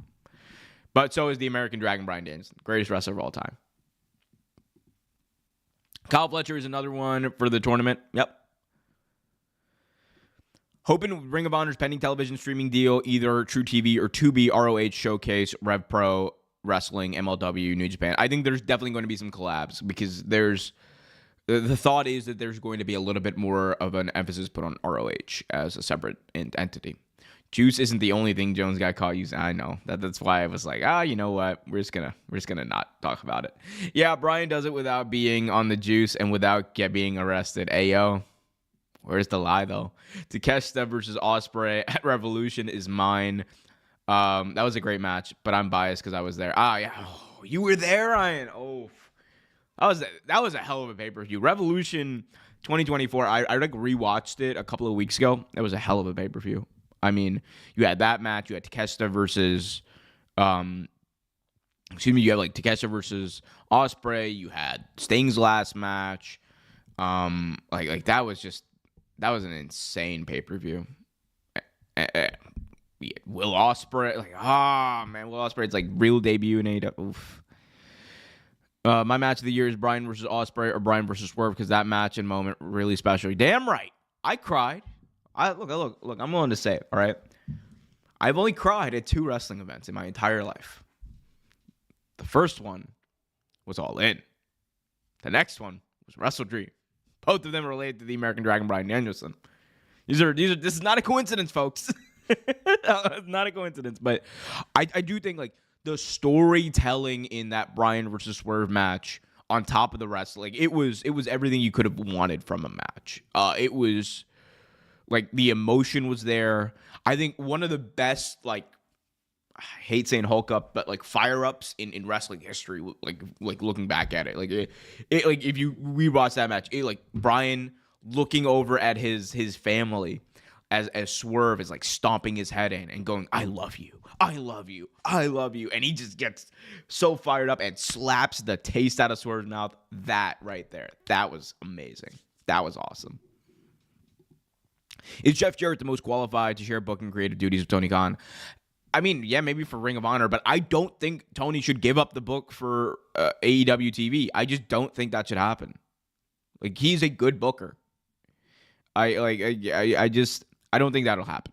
But so is the American Dragon, Bryan Danielson, greatest wrestler of all time. Kyle Fletcher is another one for the tournament. Yep. Hoping Ring of Honor's pending television streaming deal, either True TV or Tubi, ROH Showcase, Rev Pro, Wrestling, MLW, New Japan. I think there's definitely going to be some collabs because the thought is that there's going to be a little bit more of an emphasis put on ROH as a separate entity. Juice isn't the only thing Jones got caught using. I know that's why I was like, you know what? We're just gonna not talk about it. Yeah, Bryan does it without being on the juice and without being arrested. Ayo, where's the lie though? Takeshita versus Ospreay at Revolution is mine. That was a great match, but I'm biased because I was there. Yeah, you were there, Ryan. Oh, that was a hell of a pay-per-view. Revolution 2024. I like rewatched it a couple of weeks ago. That was a hell of a pay-per-view. I mean, you had that match. You had Takeshita versus, you had like Takeshita versus Ospreay. You had Sting's last match. Like that was an insane pay-per-view. Will Ospreay, Will Ospreay's like real debut in AEW. Oof. My match of the year is Bryan versus Ospreay or Bryan versus Swerve because that match and moment really special. Damn right, I cried. Look, I'm willing to say it, all right? I've only cried at 2 wrestling events in my entire life. The first one was All In. The next one was Wrestle Dream. Both of them are related to the American Dragon, Bryan Danielson. This is not a coincidence, folks. Not a coincidence, but I do think like the storytelling in that Bryan versus Swerve match on top of the wrestling, it was everything you could have wanted from a match. It was like the emotion was there. I think one of the best, like, I hate saying Hulk up, but like fire ups in wrestling history. Like looking back at it, like like if you rewatch that match, like Bryan looking over at his family as Swerve is like stomping his head in and going, "I love you, I love you, I love you," and he just gets so fired up and slaps the taste out of Swerve's mouth. That right there, that was amazing. That was awesome. Is Jeff Jarrett the most qualified to share booking creative duties with Tony Khan? I mean, yeah, maybe for Ring of Honor, but I don't think Tony should give up the book for AEW TV. I just don't think that should happen. Like, he's a good booker. I don't think that'll happen.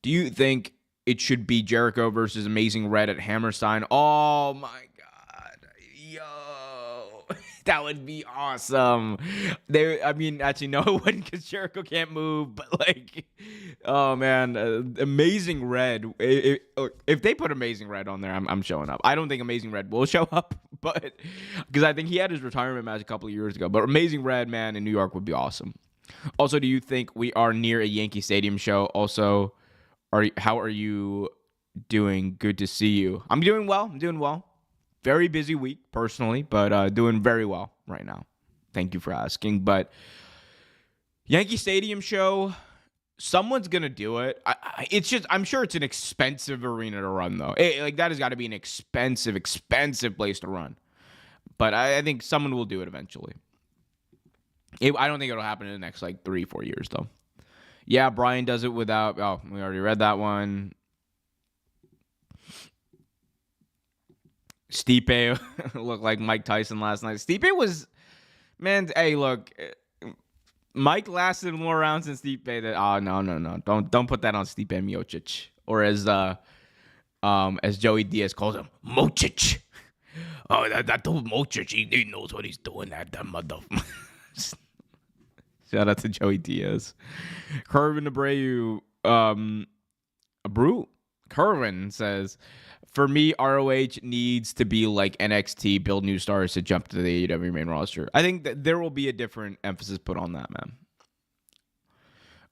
Do you think it should be Jericho versus Amazing Red at Hammerstein? Oh my God. Yo. That would be awesome. Actually, no, it wouldn't because Jericho can't move. But like, oh man, Amazing Red. If they put Amazing Red on there, I'm showing up. I don't think Amazing Red will show up, but because I think he had his retirement match a couple of years ago. But Amazing Red, man, in New York would be awesome. Also, do you think we are near a Yankee Stadium show? Also, how are you doing? Good to see you. I'm doing well. Very busy week, personally, but doing very well right now. Thank you for asking. But Yankee Stadium show, someone's gonna do it. I'm sure it's an expensive arena to run though. That has got to be an expensive place to run. But I think someone will do it eventually. I don't think it'll happen in the next 3-4 years though. Yeah, Brian does it without. Oh, we already read that one. Stipe looked like Mike Tyson last night. Stipe was, man. Hey, look, Mike lasted more rounds than Stipe. No. Don't put that on Stipe Miocic, or as Joey Diaz calls him, Mocic. Oh, that dude Mocic, he knows what he's doing. That mother. Shout out to Joey Diaz. Kervin Abreu, Kervin says, for me, ROH needs to be like NXT, build new stars to jump to the AEW main roster. I think that there will be a different emphasis put on that, man.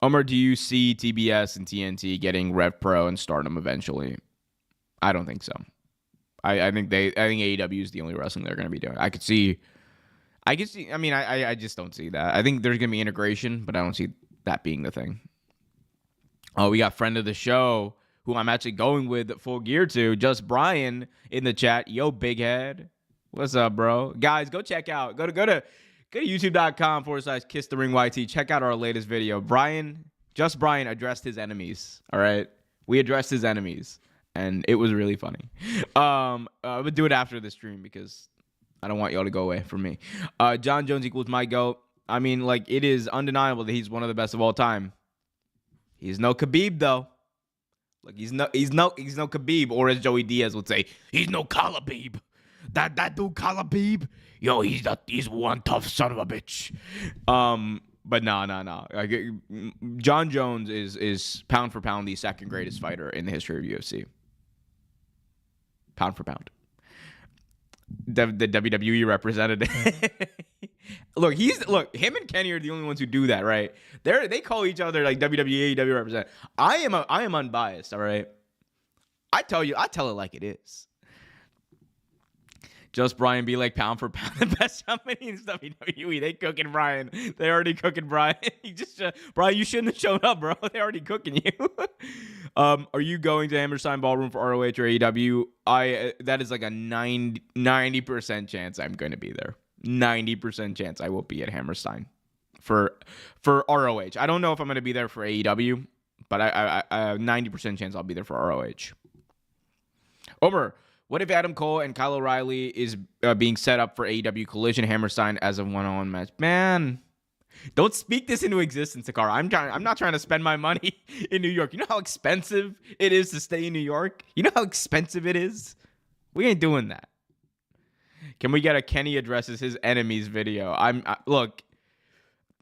Omer, do you see TBS and TNT getting Rev Pro and Stardom eventually? I don't think so. I think AEW is the only wrestling they're going to be doing. I could see. I mean, I just don't see that. I think there's going to be integration, but I don't see that being the thing. Oh, we got friend of the show, who I'm actually going with Full Gear to, Just Brian in the chat. Yo, big head. What's up, bro? Guys, go check out. Go to youtube.com/KissTheRingYT. Check out our latest video. Just Brian addressed his enemies. All right. We addressed his enemies, and it was really funny. We'll do it after the stream because I don't want y'all to go away from me. John Jones equals my GOAT. I mean, it is undeniable that he's one of the best of all time. He's no Khabib, though. He's no Khabib, or as Joey Diaz would say, he's no Khabib. That dude Khabib, yo, he's one tough son of a bitch. But no. John Jones is pound for pound the second greatest fighter in the history of UFC. Pound for pound. The WWE representative. Look, him and Kenny are the only ones who do that, right? They call each other WWE, AEW representative. I am unbiased, all right? I tell it like it is. Just Brian be like pound for pound the best company in WWE. They cooking Brian. They already cooking Brian. Brian, you shouldn't have shown up, bro. They already cooking you. Are you going to Hammerstein Ballroom for ROH or AEW? That is like a 90% chance I'm going to be there. 90% chance I will be at Hammerstein for ROH. I don't know if I'm going to be there for AEW, but I 90% chance I'll be there for ROH. Omer, what if Adam Cole and Kyle O'Reilly is being set up for AEW Collision Hammerstein as a one-on-one match? Man, don't speak this into existence, Takara. I'm not trying to spend my money in New York. You know how expensive it is to stay in New York? You know how expensive it is? We ain't doing that. Can we get a Kenny addresses his enemies video? Look,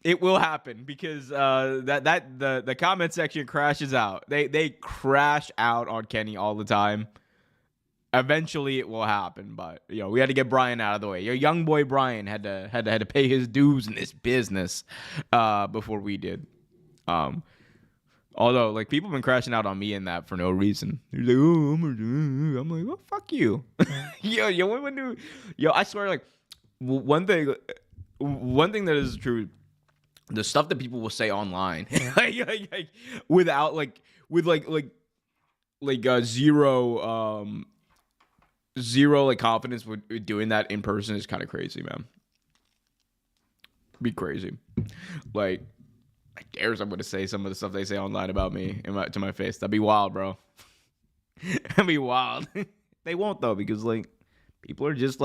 it will happen because the comment section crashes out. They crash out on Kenny all the time. Eventually, it will happen, but we had to get Brian out of the way. Your young boy Brian had to pay his dues in this business before we did. Although, people have been crashing out on me in that for no reason. They're like, "Oh, I'm like, well, fuck you." I swear, one thing that is true, the stuff that people will say online, without zero confidence with doing that in person is kind of crazy, man. Be crazy. I dare someone to say some of the stuff they say online about me to my face. That'd be wild, bro. That'd be wild. They won't though, because people are just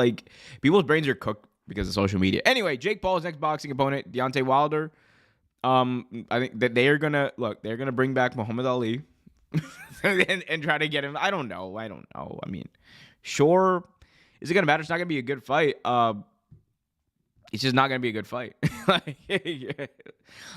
people's brains are cooked because of social media. Anyway, Jake Paul's next boxing opponent, Deontay Wilder. I think that they're gonna bring back Muhammad Ali and try to get him. I don't know. I mean, sure. Is it gonna matter? It's not gonna be a good fight. It's just not going to be a good fight.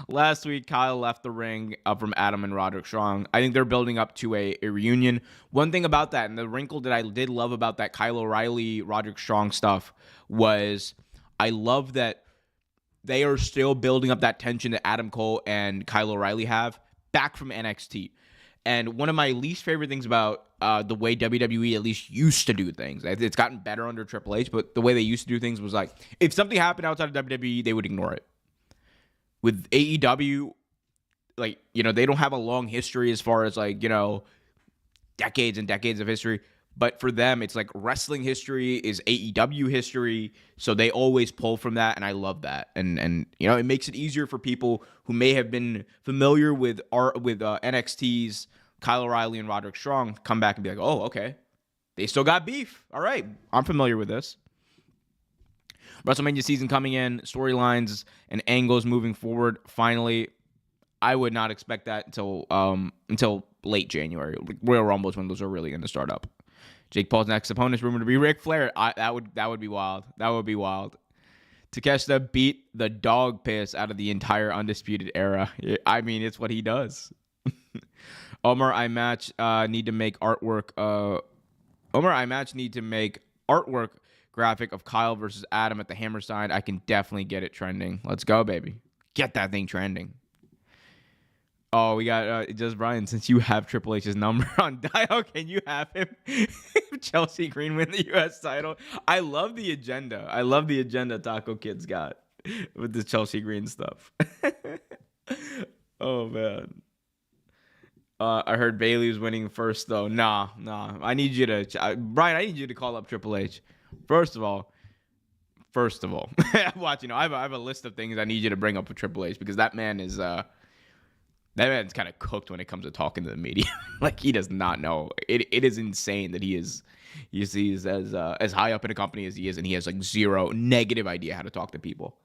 Last week, Kyle left the ring from Adam and Roderick Strong. I think they're building up to a reunion. One thing about that, and the wrinkle that I did love about that Kyle O'Reilly, Roderick Strong stuff, was I love that they are still building up that tension that Adam Cole and Kyle O'Reilly have back from NXT. And one of my least favorite things about the way WWE at least used to do things, it's gotten better under Triple H, but the way they used to do things was like, if something happened outside of WWE, they would ignore it. With AEW, like, they don't have a long history as far as like, decades and decades of history. But for them, it's like wrestling history is AEW history. So they always pull from that. And I love that. And it makes it easier for people who may have been familiar with NXT's Kyle O'Reilly and Roderick Strong to come back and be like, oh, okay. They still got beef. All right. I'm familiar with this. WrestleMania season coming in, storylines and angles moving forward. Finally, I would not expect that until late January. Royal Rumble is when those are really going to start up. Jake Paul's next opponent is rumored to be Ric Flair. That would be wild. That would be wild. Takeshita beat the dog piss out of the entire Undisputed Era. I mean, it's what he does. Omer, I match need to make artwork. Graphic of Kyle versus Adam at the Hammerstein. I can definitely get it trending. Let's go, baby. Get that thing trending. Oh, we got just Brian. Since you have Triple H's number on dial, can you have him? Chelsea Green win the U.S. title. I love the agenda. Taco Kid's got with the Chelsea Green stuff. Oh man. I heard Bailey was winning first though. Nah. I need you to Brian. I need you to call up Triple H. First of all, watch. I have a list of things I need you to bring up with Triple H because that man is that man's kind of cooked when it comes to talking to the media. Like, he does not know. It is insane that he's as high up in a company as he is, and he has like zero negative idea how to talk to people.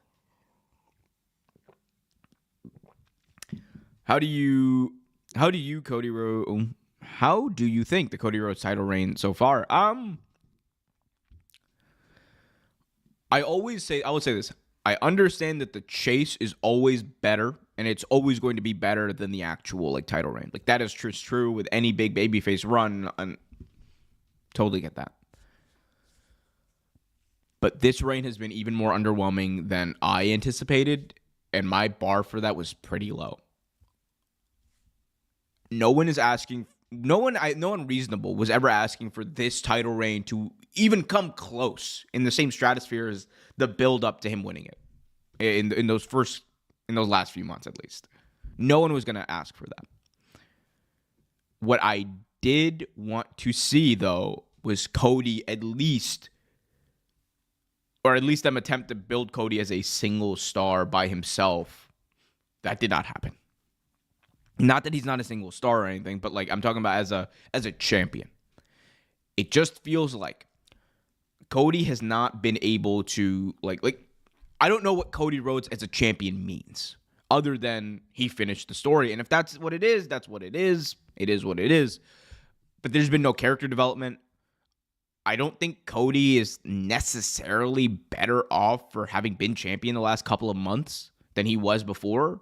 How do you Cody Rhodes? How do you think the Cody Rhodes title reign so far? I will say this. I understand that the chase is always better, and it's always going to be better than the actual like title reign. Like, that is true with any big babyface run. And totally get that. But this reign has been even more underwhelming than I anticipated, and my bar for that was pretty low. No one reasonable was ever asking for this title reign to even come close in the same stratosphere as the build up to him winning it in those last few months, at least. No one was going to ask for that. What I did want to see, though, was Cody at least them attempt to build Cody as a single star by himself. That did not happen. Not that he's not a single star or anything, but like, I'm talking about as a champion. It just feels like Cody has not been able to like I don't know what Cody Rhodes as a champion means, other than he finished the story. And if that's what it is, that's what it is. It is what it is. But there's been no character development. I don't think Cody is necessarily better off for having been champion the last couple of months than he was before.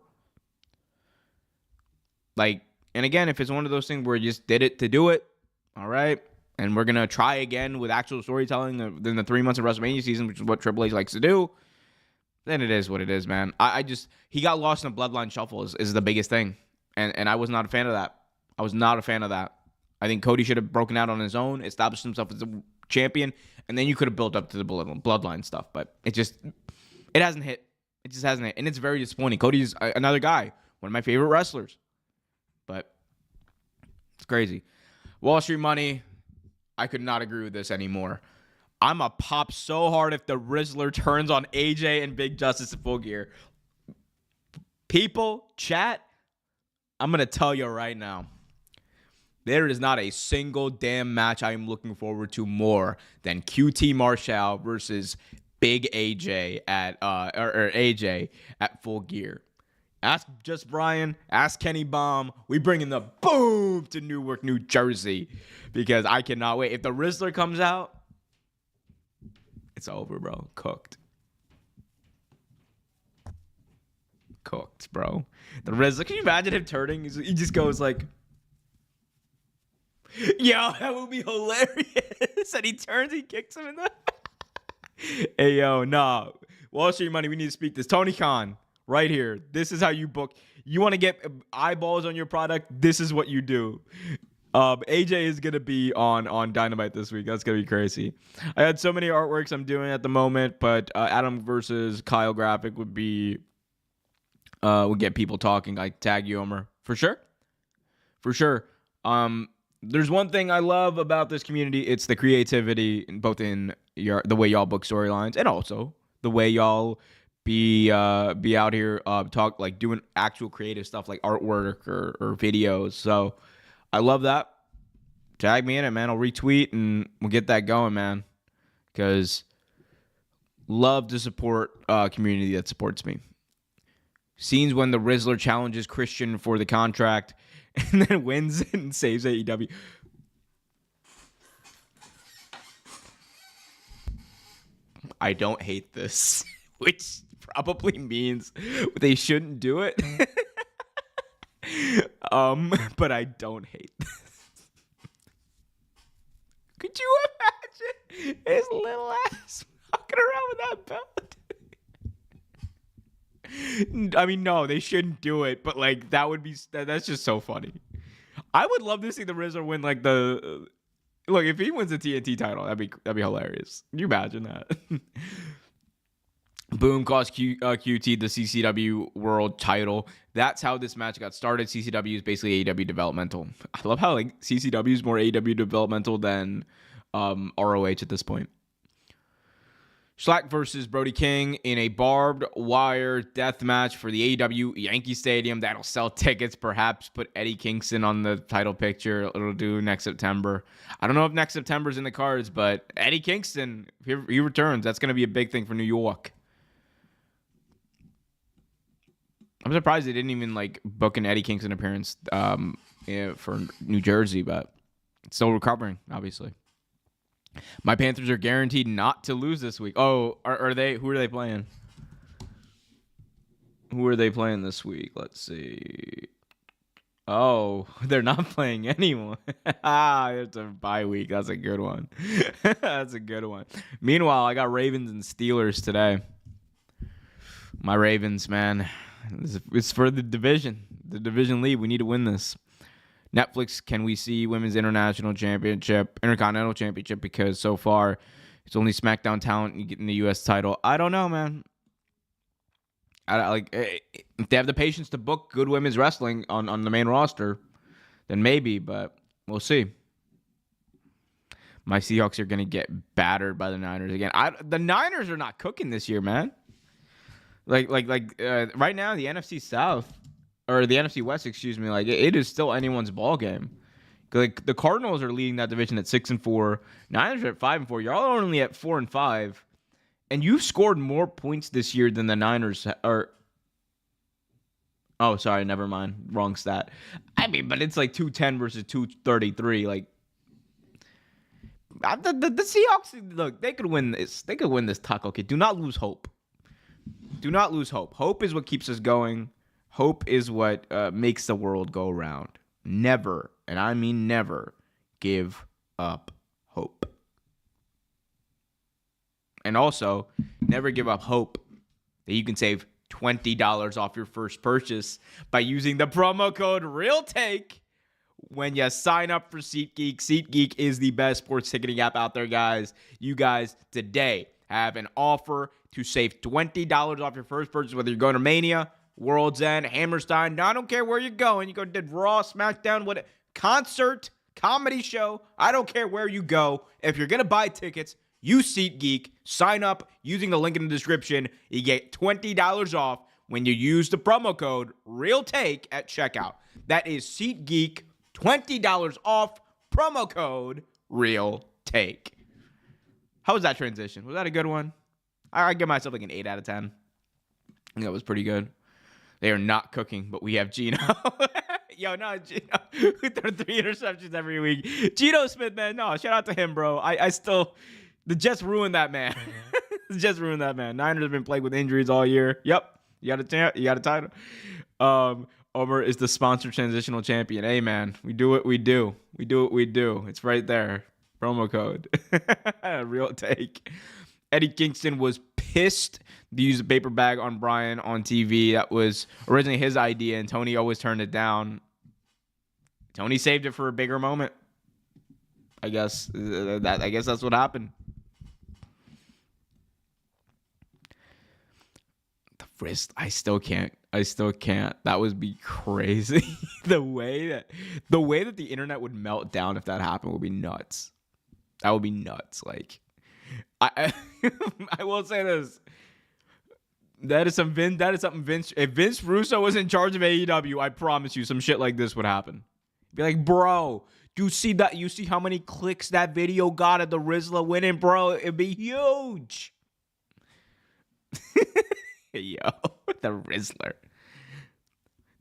Like, and again, if it's one of those things where you just did it to do it, all right, and we're going to try again with actual storytelling in the 3 months of WrestleMania season, which is what Triple H likes to do, then it is what it is, man. He got lost in a bloodline shuffle is the biggest thing, and I was not a fan of that. I think Cody should have broken out on his own, established himself as a champion, and then you could have built up to the bloodline stuff, but it hasn't hit. It just hasn't hit, and it's very disappointing. Cody's another guy, one of my favorite wrestlers. But it's crazy. Wall Street Money, I could not agree with this anymore. I'm a pop so hard if the Rizzler turns on AJ and Big Justice at Full Gear. People, chat, I'm going to tell you right now. There is not a single damn match I am looking forward to more than QT Marshall versus Big AJ at AJ at Full Gear. Ask Just Brian. Ask Kenny Baum. We bringing the boom to Newark, New Jersey, because I cannot wait. If the Rizzler comes out, it's over, bro. Cooked, bro. The Rizzler. Can you imagine him turning? He just goes like, "Yo, that would be hilarious." And he turns. He kicks him in the. Hey, yo, nah. Wall Street Money. We need to speak this. Tony Khan. right here. This is how you book. You want to get eyeballs on your product? This is what you do. AJ is going to be on Dynamite this week. That's going to be crazy. I had so many artworks I'm doing at the moment, but Adam versus Kyle graphic would get people talking, like tag you, Omer. For sure. There's one thing I love about this community. It's the creativity, both in the way y'all book storylines and also the way y'all be out here talk, like doing actual creative stuff like artwork or videos. So I love that. Tag me in it, man. I'll retweet and we'll get that going, man. Because love to support a community that supports me. Scenes when the Rizzler challenges Christian for the contract and then wins and saves AEW. I don't hate this, which probably means they shouldn't do it. But I don't hate this. Could you imagine his little ass walking around with that belt? I mean, no, they shouldn't do it, but like that's just so funny. I would love to see the RZA win like look, if he wins the TNT title, that'd be hilarious. Can you imagine that? Boom cost QT the CCW World title. That's how this match got started. CCW is basically AEW developmental. I love how like CCW is more AEW developmental than ROH at this point. Schlack versus Brody King in a barbed wire death match for the AEW Yankee Stadium. That'll sell tickets. Perhaps put Eddie Kingston on the title picture. It'll do next September. I don't know if next September's in the cards, but Eddie Kingston, if he returns, that's going to be a big thing for New York. I'm surprised they didn't even like book an Eddie Kingston appearance for New Jersey, but it's still recovering, obviously. My Panthers are guaranteed not to lose this week. Oh, are they? Who are they playing? Who are they playing this week? Let's see. Oh, they're not playing anyone. It's a bye week. That's a good one. That's a good one. Meanwhile, I got Ravens and Steelers today. My Ravens, man. It's for the division lead. We need to win this. Netflix, can we see Women's Intercontinental Championship? Because so far, it's only SmackDown talent getting the U.S. title. I don't know, man. If they have the patience to book good women's wrestling on the main roster, then maybe, but we'll see. My Seahawks are going to get battered by the Niners again. The Niners are not cooking this year, man. Right now, the NFC South, or the NFC West, excuse me, like it is still anyone's ball game. Like the Cardinals are leading that division at 6-4. Niners are at 5-4. Y'all are only at 4-5, and you've scored more points this year than the Niners are. Oh, sorry, never mind, wrong stat. I mean, but it's like 210 versus 233. Like the Seahawks, look, they could win this. They could win this Taco Kid. Do not lose hope. Do not lose hope. Hope is what keeps us going. Hope is what makes the world go round. Never, and I mean never, give up hope. And also, never give up hope that you can save $20 off your first purchase by using the promo code REALTAKE when you sign up for SeatGeek. SeatGeek is the best sports ticketing app out there, guys. You guys today have an offer to save $20 off your first purchase, whether you're going to Mania, World's End, Hammerstein. I don't care where you're going. You go to Raw, SmackDown, what concert, comedy show. I don't care where you go. If you're going to buy tickets, use SeatGeek. Sign up using the link in the description. You get $20 off when you use the promo code REALTAKE at checkout. That is SeatGeek, $20 off, promo code REALTAKE. How was that transition? Was that a good one? I give myself like an 8 out of 10. I think that was pretty good. They are not cooking, but we have Gino. Yo, no, Gino. We throw 3 interceptions every week. Gino Smith, man. No, shout out to him, bro. The Jets ruined that man. The Jets ruined that man. Niners have been plagued with injuries all year. Yep. You got a title. Omer is the sponsored transitional champion. Hey, man. We do what we do. We do what we do. It's right there. Promo code. Real take. Eddie Kingston was pissed pissed to use a paper bag on Bryan on TV. That was originally his idea, and Tony always turned it down. Tony saved it for a bigger moment. I guess that's what happened. The wrist, I still can't. That would be crazy. the way that the internet would melt down if that happened would be nuts. That would be nuts. Like, I will say this. That is something Vince. If Vince Russo was in charge of AEW, I promise you, some shit like this would happen. Be like, bro, do you see that? You see how many clicks that video got of the Rizzler winning, bro? It'd be huge. Yo, the Rizzler.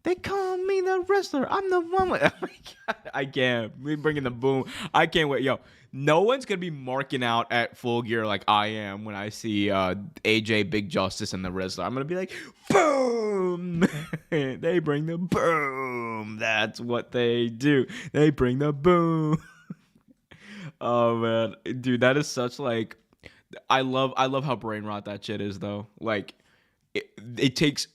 They call me the Rizzler. I'm the one with. Oh my God, I can't. We bringing the boom. I can't wait. Yo, no one's gonna be marking out at Full Gear like I am when I see AJ, Big Justice, and the Rizzler. I'm gonna be like, boom. They bring the boom. That's what they do. They bring the boom. Oh man, dude, that is such like. I love how brain rot that shit is though. Like, it takes.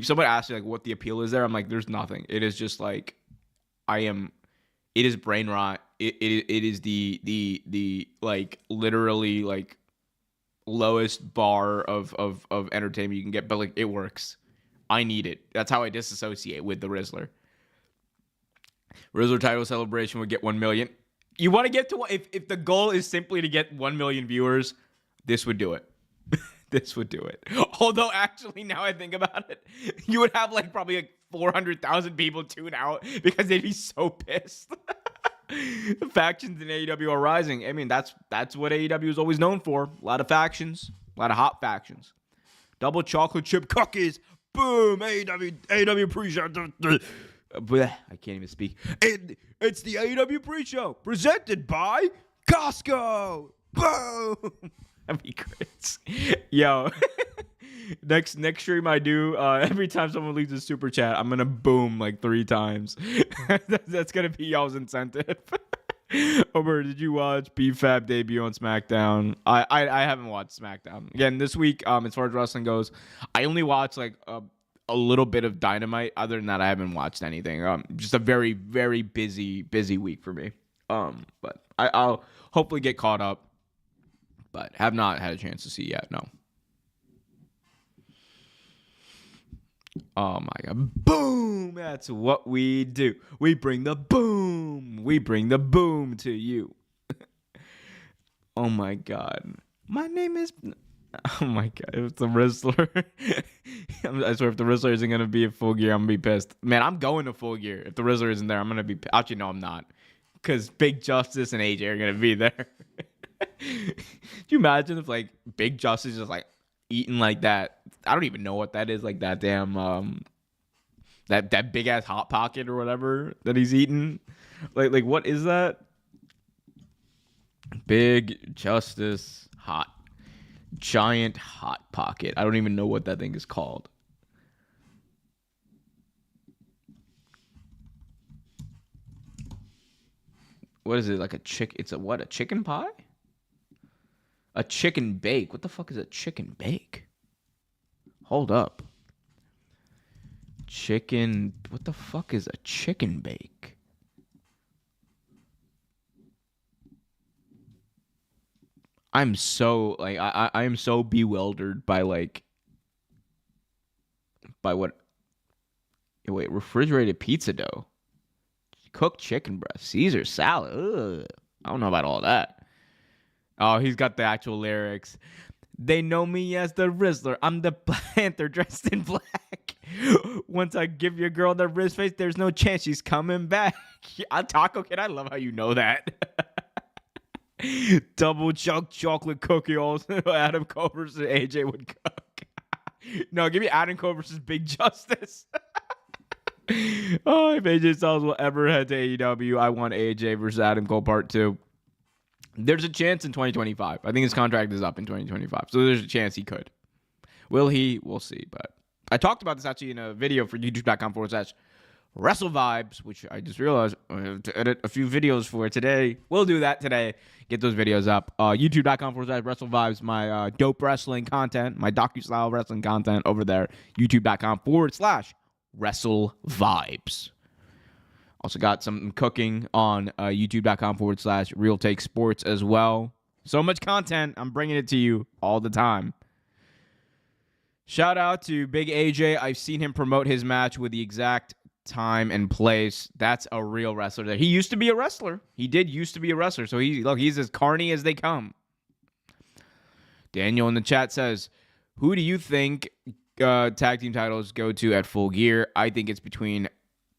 Someone asks me like what the appeal is there. I'm like, there's nothing. It is just like, it is brain rot. It is the like literally like lowest bar of entertainment you can get, but like it works. I need it. That's how I disassociate with the Rizzler. Rizzler title celebration would get 1 million. You want to get to if the goal is simply to get 1 million viewers, this would do it. This would do it. Although, actually, now I think about it, you would have like probably like 400,000 people tune out because they'd be so pissed. The factions in AEW are rising. I mean, that's what AEW is always known for. A lot of factions, a lot of hot factions. Double chocolate chip cookies. Boom. AEW pre-show. I can't even speak. It's the AEW pre-show presented by Costco. Boom. That'd be great. Yo, next stream I do, every time someone leaves a super chat, I'm gonna boom like 3 times. That's gonna be y'all's incentive. Omer, did you watch BFAB debut on SmackDown? I haven't watched SmackDown. Again, this week, as far as wrestling goes, I only watched like a little bit of Dynamite. Other than that, I haven't watched anything. Just a very, very busy week for me. But I'll hopefully get caught up. But have not had a chance to see yet, no. Oh my God. Boom! That's what we do. We bring the boom. We bring the boom to you. Oh my God. My name is... Oh my God. If the Rizzler... I swear, if the Rizzler isn't going to be at Full Gear, I'm going to be pissed. Man, I'm going to Full Gear. If the Rizzler isn't there, I'm going to be... Actually, no, I'm not. Because Big Justice and AJ are going to be there. Could you imagine if like Big Justice is like eating like that? I don't even know what that is. Like that damn that big ass hot pocket or whatever that he's eating. Like what is that? Big Justice giant hot pocket. I don't even know what that thing is called. What is it? Like a chick? It's a what? A chicken pie? A chicken bake. What the fuck is a chicken bake? Hold up. Chicken. What the fuck is a chicken bake? I'm so like I am so bewildered by like by what. Wait, refrigerated pizza dough, cooked chicken breast, Caesar salad. Ugh. I don't know about all that. Oh, he's got the actual lyrics. They know me as the Rizzler. I'm the Panther dressed in black. Once I give your girl the wrist face, there's no chance she's coming back. Taco Kid, I love how you know that. Double chunk chocolate cookie. Also, Adam Cole versus AJ would cook. No, give me Adam Cole versus Big Justice. Oh, if AJ Styles will ever head to AEW, I want AJ versus Adam Cole Part 2. There's a chance in 2025. I think his contract is up in 2025. So there's a chance he could. Will he? We'll see. But I talked about this actually in a video for youtube.com/. Wrestle Vibes, which I just realized I have to edit a few videos for today. We'll do that today. Get those videos up. YouTube.com/Wrestle Vibes, my dope wrestling content, my docu-style wrestling content over there. YouTube.com/Wrestle Vibes. Also got some cooking on YouTube.com/Real Take Sports as well. So much content. I'm bringing it to you all the time. Shout out to Big AJ. I've seen him promote his match with the exact time and place. That's a real wrestler there. He used to be a wrestler. He did used to be a wrestler. So he's as carny as they come. Daniel in the chat says, who do you think tag team titles go to at Full Gear? I think it's between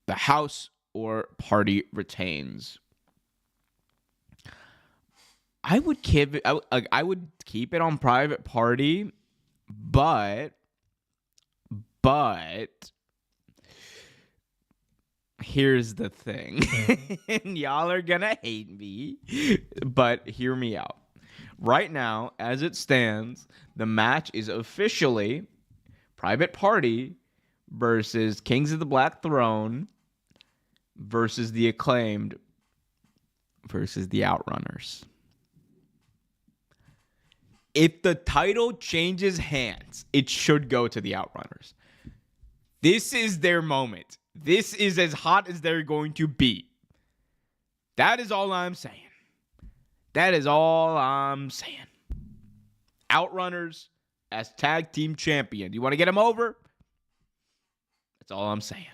the House or Party retains. I would keep it on Private Party, but here's the thing. And y'all are gonna hate me, but hear me out. Right now, as it stands, the match is officially Private Party versus Kings of the Black Throne versus the Acclaimed versus the Outrunners. If the title changes hands, it should go to the Outrunners. This is their moment. This is as hot as they're going to be. That is all I'm saying. That is all I'm saying. Outrunners as tag team champion. You want to get them over? That's all I'm saying.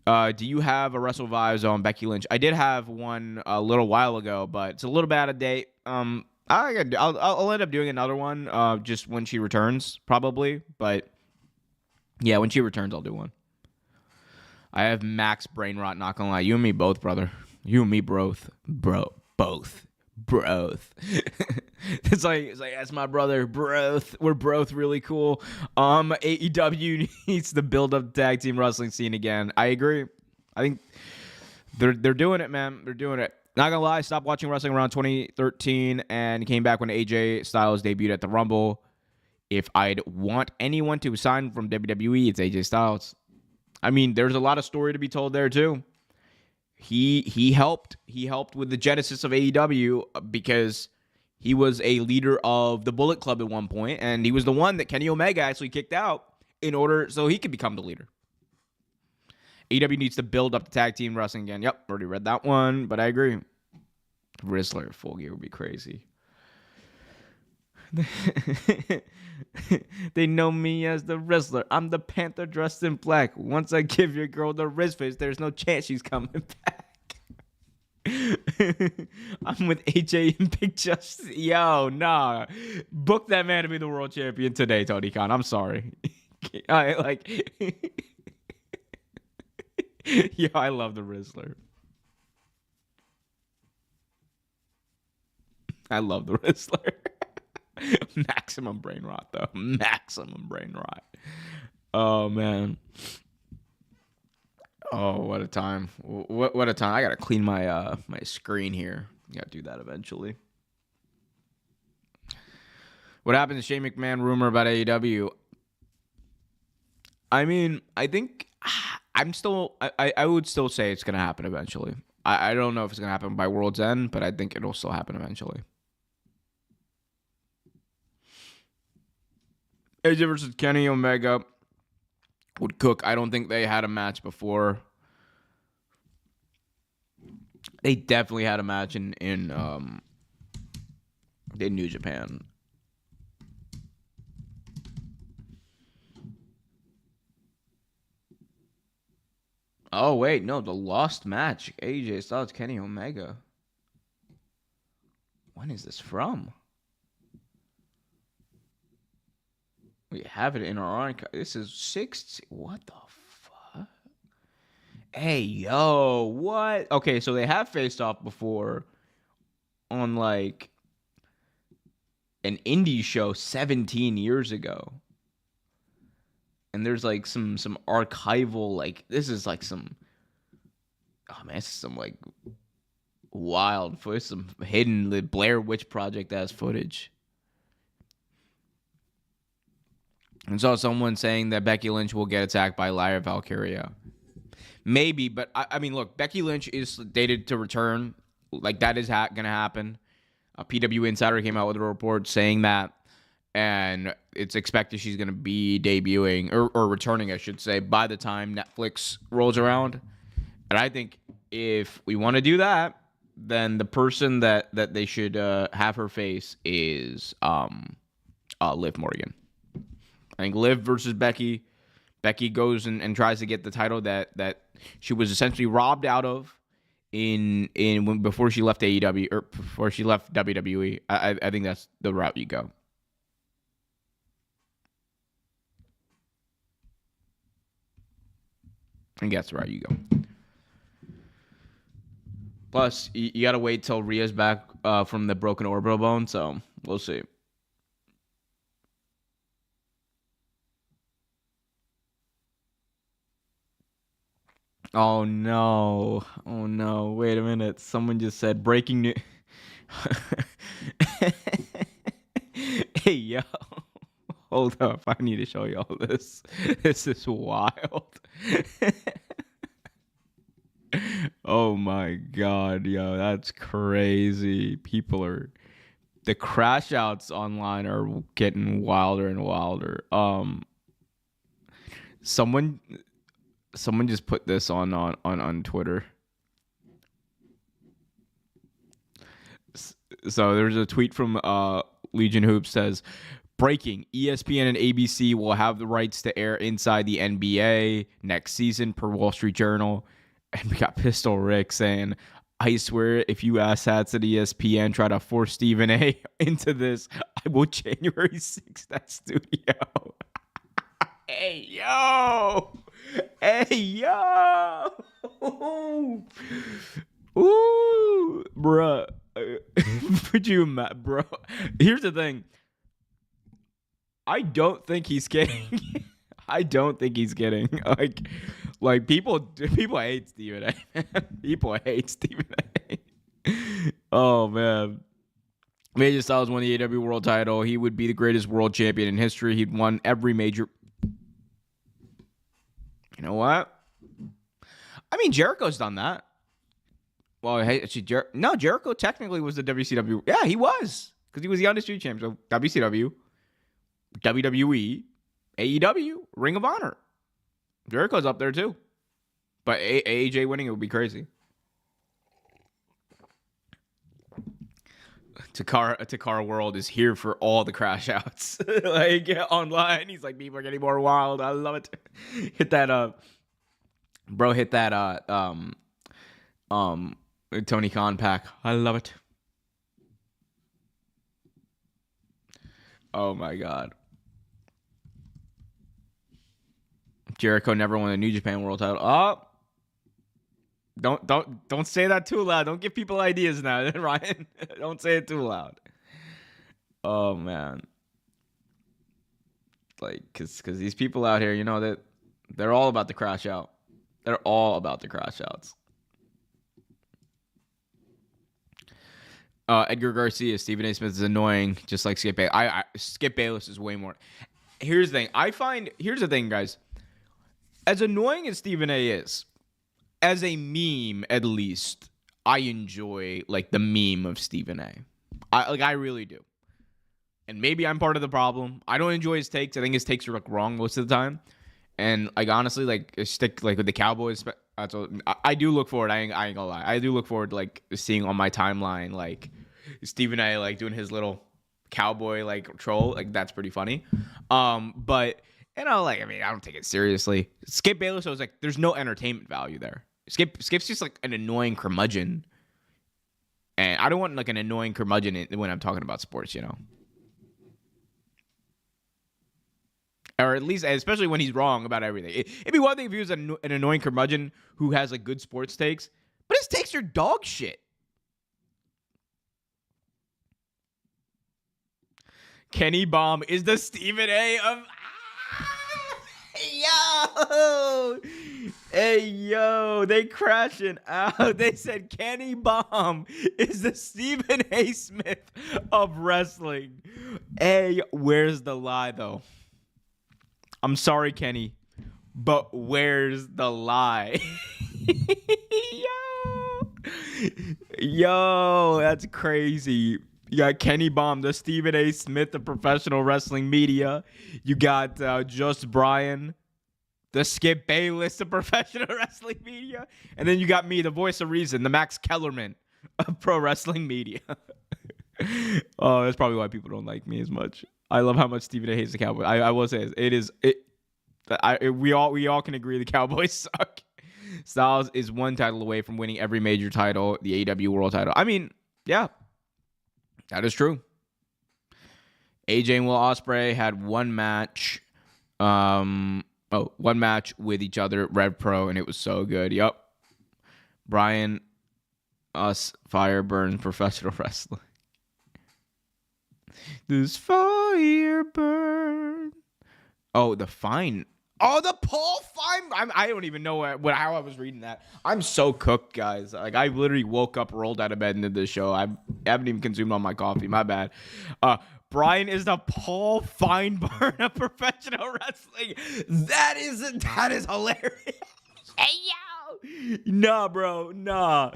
Do you have a Wrestle Vibes on Becky Lynch? I did have one a little while ago, but it's a little bit out of date. I'll end up doing another one just when she returns, probably. But yeah, when she returns, I'll do one. I have max brain rot, not gonna lie. You and me both, brother. You and me both. Both. It's like that's my brother. We're both really cool. AEW needs to build up the tag team wrestling scene again. I agree. I think they're doing it, man. They're doing it. Not gonna lie, I stopped watching wrestling around 2013 and came back when AJ Styles debuted at the Rumble. If I'd want anyone to sign from WWE, it's AJ Styles. I mean, there's a lot of story to be told there too. He helped with the genesis of AEW because he was a leader of the Bullet Club at one point, and he was the one that Kenny Omega actually kicked out in order so he could become the leader. AEW needs to build up the tag team wrestling again. Yep, already read that one, but I agree. Rizzler Full Gear would be crazy. They know me as the Rizzler. I'm the Panther dressed in black. Once I give your girl the Riz face, there's no chance she's coming back. I'm with AJ and Big Justice. Yo, nah. Book that man to be the world champion today, Tony Khan. I'm sorry. I love the Rizzler. I love the Rizzler. Maximum brain rot, though. Maximum brain rot. Oh, man. Oh, what a time. What a time. I got to clean my my screen here. Got to do that eventually. What happened to Shane McMahon rumor about AEW? I mean, I think I would still say it's going to happen eventually. I don't know if it's going to happen by World's End, but I think it'll still happen eventually. AJ versus Kenny Omega would cook. I don't think they had a match before. They definitely had a match in New Japan. Oh wait, no, the lost match. AJ Styles, Kenny Omega. When is this from? We have it in our archive. This is 60. What the fuck? Hey, yo, what? Okay, so they have faced off before on like an indie show 17 years ago. And there's like some archival, like this is like some, oh man, this is some like wild footage, some hidden the Blair Witch Project ass footage. And saw someone saying that Becky Lynch will get attacked by Lyra Valkyria. Maybe, but I mean, look, Becky Lynch is slated to return. Like, that is gonna happen. PW Insider came out with a report saying that, and it's expected she's gonna be debuting or returning, I should say, by the time Netflix rolls around. And I think if we want to do that, then the person that they should have her face is Liv Morgan. I think Liv versus Becky. Becky goes and tries to get the title that she was essentially robbed out of before she left AEW or before she left WWE. I think that's the route you go. I think that's the route you go. Plus, you got to wait till Rhea's back from the broken orbital bone, so we'll see. Oh, no. Oh, no. Wait a minute. Someone just said breaking news. Hey, yo. Hold up. I need to show y'all this. This is wild. Oh, my God. Yo, that's crazy. The crash outs online are getting wilder and wilder. Someone just put this on Twitter. So there's a tweet from Legion Hoops says, breaking, ESPN and ABC will have the rights to air Inside the NBA next season per Wall Street Journal. And we got Pistol Rick saying, I swear if you asshats at ESPN try to force Stephen A into this, I will January 6th that studio. Hey, yo. Hey, yo. Ooh, bruh. Would you, bro? Here's the thing. I don't think he's kidding. I don't think he's kidding. Like people hate Stephen A. People hate Stephen A. Oh, man. Major Styles won the AEW World Title. He would be the greatest world champion in history. He'd won every major. You know what? I mean, Jericho's done that. Well, hey, actually, Jericho technically was the WCW. Yeah, he was. Because he was the Undisputed Champion. So WCW, WWE, AEW, Ring of Honor. Jericho's up there too. But AJ winning, it would be crazy. Takara World is here for all the crash outs. Like, online. He's like, people are getting more wild. I love it. Hit that bro, hit that Tony Khan pack. I love it. Oh my God. Jericho never won a New Japan World Title. Oh, don't say that too loud. Don't give people ideas now, Ryan. Don't say it too loud. Oh man, like, cause these people out here, you know that they're all about the crash out. They're all about the crash outs. Edgar Garcia, Stephen A. Smith is annoying, just like Skip Bayless. Skip Bayless is way more. Here's the thing. Here's the thing, guys. As annoying as Stephen A. is, as a meme, at least, I enjoy like the meme of Stephen A. I really do. And maybe I'm part of the problem. I don't enjoy his takes. I think his takes are like wrong most of the time. And like honestly, like stick like with the Cowboys. I do look forward. I ain't gonna lie. I do look forward to like seeing on my timeline like Stephen A. like doing his little cowboy like troll. Like that's pretty funny. But you know, like I mean, I don't take it seriously. Skip Bayless, I was like, there's no entertainment value there. Skip's just like an annoying curmudgeon, and I don't want like an annoying curmudgeon when I'm talking about sports, you know. Or at least, especially when he's wrong about everything. It'd be one thing if he was an annoying curmudgeon who has like good sports takes, but his takes are dog shit. Kenny Baum is the Stephen A. of... Yo! Hey, yo! They crashing out. They said Kenny Baum is the Stephen A. Smith of wrestling. Hey, where's the lie, though? I'm sorry, Kenny, but where's the lie? Yo, that's crazy. You got Kenny Baum, the Stephen A. Smith of professional wrestling media. You got Just Brian, the Skip Bayless of professional wrestling media. And then you got me, the voice of reason, the Max Kellerman of pro wrestling media. Oh, that's probably why people don't like me as much. I love how much Stephen A. hates the Cowboys. I will say we all can agree the Cowboys suck. Styles is one title away from winning every major title, the AEW World title. I mean, yeah, that is true. AJ and Will Ospreay had one match. One match with each other at Rev Pro, and it was so good. Yup. Brian, us, fire burns professional wrestling. This fire burn. Oh, the fine. Oh, the Paul Fine. I don't even know how I was reading that. I'm so cooked, guys. Like, I literally woke up, rolled out of bed, and did this show. I haven't even consumed all my coffee. My bad. Brian is the Paul Feinberg of professional wrestling. That is hilarious. Hey, yo. Nah, bro. Nah.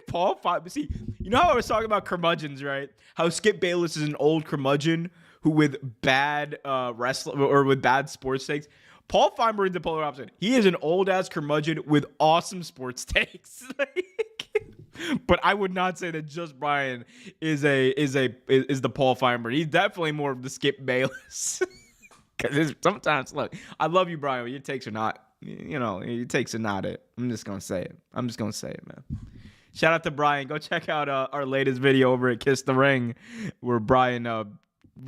Paul Feinberg. See, you know how I was talking about curmudgeons, right? How Skip Bayless is an old curmudgeon who with bad wrestling or with bad sports takes. Paul Feinberg is the polar opposite. He is an old-ass curmudgeon with awesome sports takes. But I would not say that Just Brian is the Paul Feinberg. He's definitely more of the Skip Bayless. Because sometimes, look, I love you, Brian, but your takes are not, your takes are not it. I'm just going to say it. Man. Shout out to Brian. Go check out our latest video over at Kiss the Ring where Brian,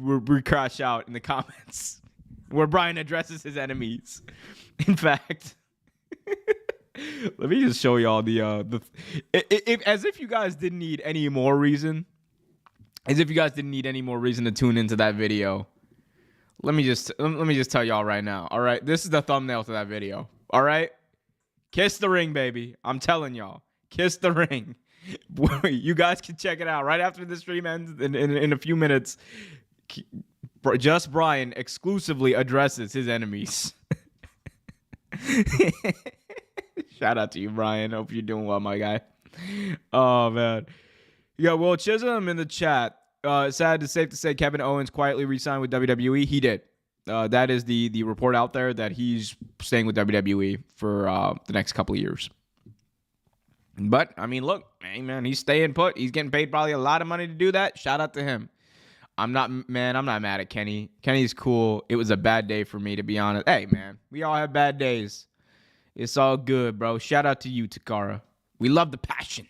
we crash out in the comments. Where Brian addresses his enemies. In fact, let me just show y'all as if you guys didn't need any more reason. As if you guys didn't need any more reason to tune into that video. Let me just tell y'all right now. All right, this is the thumbnail to that video. All right, Kiss the Ring, baby. I'm telling y'all, Kiss the Ring. You guys can check it out right after the stream ends in a few minutes. Just Brian exclusively addresses his enemies. Shout out to you, Brian. Hope you're doing well, my guy. Oh, man. Yeah, Will Chisholm in the chat. Safe to say Kevin Owens quietly re-signed with WWE. He did. That is the report out there that he's staying with WWE for the next couple of years. But, I mean, look, man, he's staying put. He's getting paid probably a lot of money to do that. Shout out to him. I'm not mad at Kenny. Kenny's cool. It was a bad day for me, to be honest. Hey, man, we all have bad days. It's all good, bro. Shout out to you, Takara. We love the passion.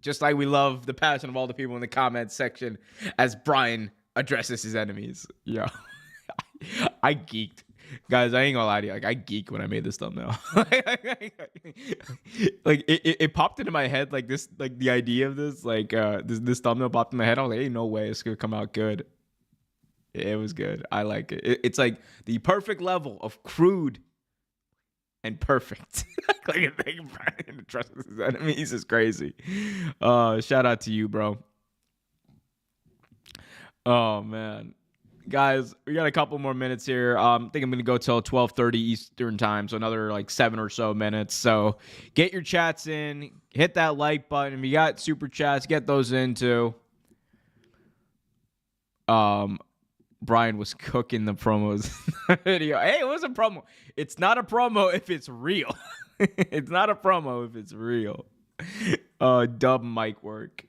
Just like we love the passion of all the people in the comments section as Brian addresses his enemies. Yo, I geeked. Guys, I ain't gonna lie to you. Like, I geek when I made this thumbnail. Like, it popped into my head, like, this, like, the idea of this, like, this thumbnail popped in my head. I was like, ain't no way it's gonna come out good. It was good. I like it. It's like the perfect level of crude and perfect. Like, Brian addresses his enemies is crazy. Shout out to you, bro. Oh, man. Guys, we got a couple more minutes here. I think I'm going to go till 12:30 Eastern time, so another like 7 or so minutes. So get your chats in. Hit that like button. If you got super chats, get those in too. Brian was cooking the promos video. Hey, it was a promo. It's not a promo if it's real. It's not a promo if it's real. Dub mic work.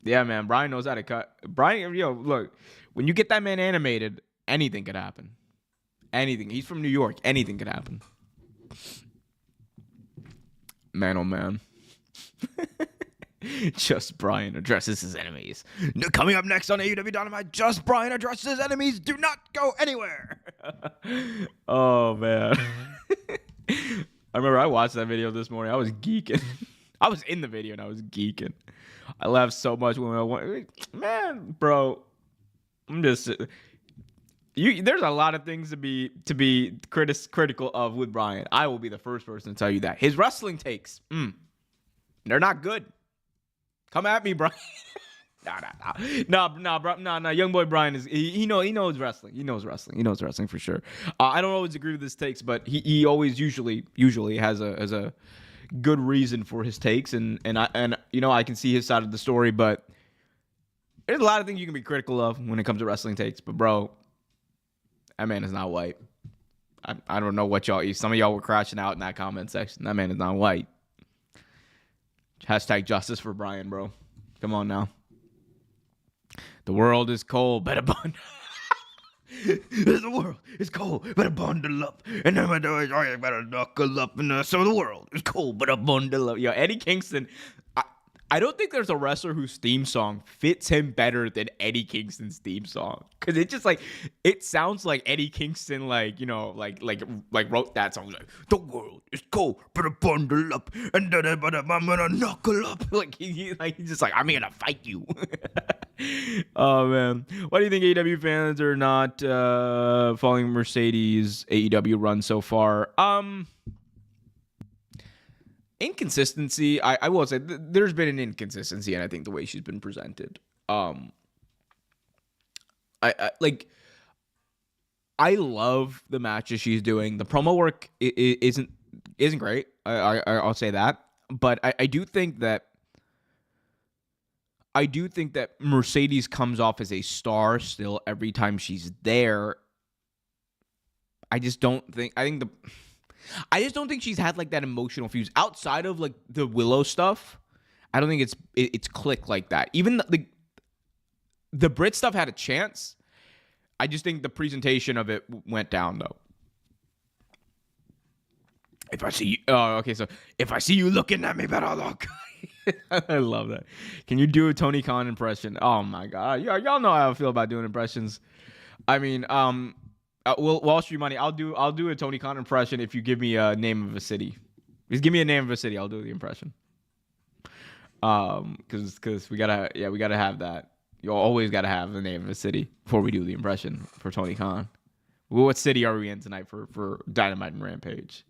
Yeah, man. Brian knows how to cut. Brian, look. When you get that man animated, anything could happen. Anything. He's from New York. Anything could happen. Man, oh, man. Just Brian addresses his enemies. Coming up next on AEW Dynamite, Just Brian addresses his enemies. Do not go anywhere. Oh, man. I remember I watched that video this morning. I was geeking. I was in the video and I was geeking. I laughed so much when I went, man, bro. I'm just there's a lot of things to be critical of with Brian. I will be the first person to tell you that. His wrestling takes, they're not good. Come at me, Brian. Nah. Young boy Brian he knows wrestling. He knows wrestling for sure. I don't always agree with his takes, but he always usually has a good reason for his takes, and I can see his side of the story, but there's a lot of things you can be critical of when it comes to wrestling takes. But bro, that man is not white. I don't know what y'all. Some of y'all were crashing out in that comment section. That man is not white. Hashtag justice for Brian, bro. Come on now. The world is cold. Better bundle. The world is cold. Better bundle up. And then I better knuckle up. And so the world is cold. Better bundle up. Yo, Eddie Kingston. I don't think there's a wrestler whose theme song fits him better than Eddie Kingston's theme song. Cause it just like, it sounds like Eddie Kingston, like, you know, like wrote that song. Like, the world is cold, better bundle up, and then I'm gonna knuckle up. Like he's just like, I'm gonna fight you. Oh man, why do you think AEW fans are not following Mercedes AEW run so far? Inconsistency. I will say there's been an inconsistency, and I think the way she's been presented. I love the matches she's doing. The promo work isn't great. I'll say that, but I do think that Mercedes comes off as a star still every time she's there. I just don't think she's had like that emotional fuse outside of like the Willow stuff. I don't think it's clicked like that. Even the Brit stuff had a chance. I just think the presentation of it went down though. If I see you looking at me, better look. I love that. Can you do a Tony Khan impression? Oh my god, y'all know how I feel about doing impressions. I mean, Wall Street Money. I'll do a Tony Khan impression if you give me a name of a city. Just give me a name of a city. I'll do the impression. Because we gotta have that. You always gotta have the name of a city before we do the impression for Tony Khan. Well, what city are we in tonight for Dynamite and Rampage?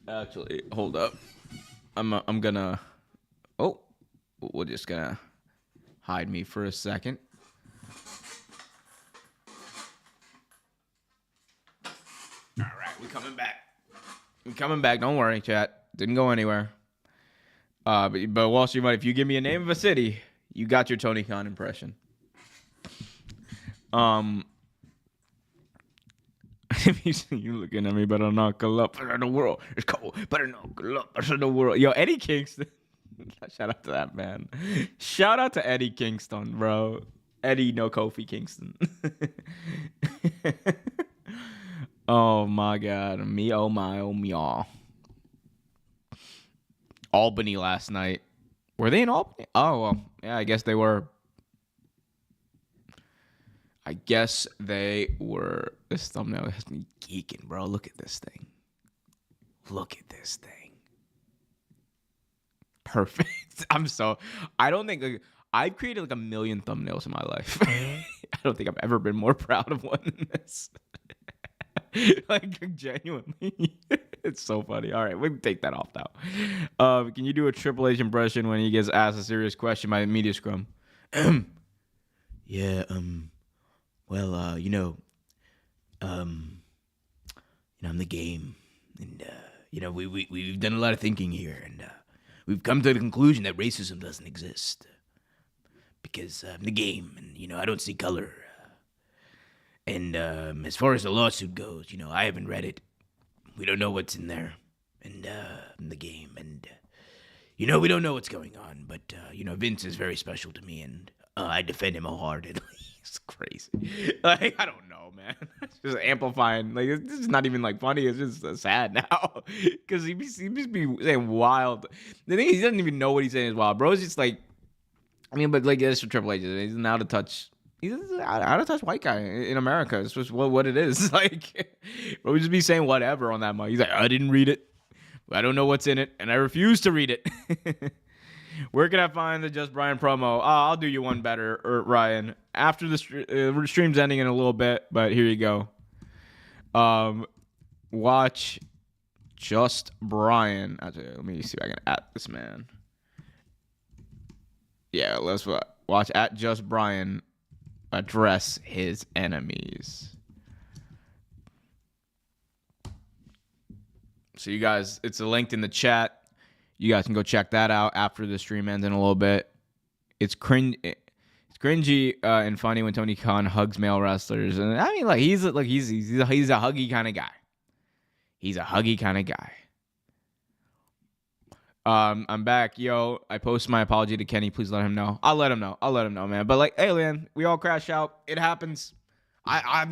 Actually, hold up. I'm gonna. Oh, we're just gonna hide me for a second. All right, we're coming back. We're coming back. Don't worry, chat. Didn't go anywhere. But Wall Street Money, if you give me a name of a city, you got your Tony Khan impression. You looking at me, better knuckle up. The world is cold. Better knuckle up. The world. Yo, Eddie Kingston. Shout out to that man. Shout out to Eddie Kingston, bro. Eddie no Kofi Kingston. Oh my god. Me, oh my, oh me all. Albany last night. Were they in Albany? Oh, well. Yeah, I guess they were. This thumbnail has me geeking, bro. Look at this thing. Perfect. I don't think, I've created like a million thumbnails in my life. I don't think I've ever been more proud of one than this. Like, genuinely. It's so funny. All right, we can take that off now. Can you do a Triple H impression when he gets asked a serious question by the media scrum? Yeah, well, I'm the game, and we've done a lot of thinking here, and we've come to the conclusion that racism doesn't exist because I'm the game, and I don't see color. And as far as the lawsuit goes, I haven't read it. We don't know what's in there, and I'm the game, and we don't know what's going on, but Vince is very special to me, and I defend him wholeheartedly. It's crazy. Like, I don't know, man. It's just amplifying. Like, this is not even like funny. It's just sad now because he just be saying wild. The thing is, he doesn't even know what he's saying is wild, bro. It's just like, but like this for Triple H. He's an out of touch white guy in America. It's just what it is. Like, bro, we just be saying whatever on that mic. He's like, I didn't read it. I don't know what's in it, and I refuse to read it. Where can I find the Just Brian promo? I'll do you one better, Ryan. After the stream's ending in a little bit, but here you go. Watch Just Brian. Actually, let me see if I can at this man. Yeah, let's watch at Just Brian address his enemies. So you guys, it's linked in the chat. You guys can go check that out after the stream ends in a little bit. It's cringy and funny when Tony Khan hugs male wrestlers, and I mean, like he's a huggy kind of guy. He's a huggy kind of guy. I'm back, yo. I posted my apology to Kenny. Please let him know. I'll let him know, man. But like, hey, man, we all crash out. It happens. I've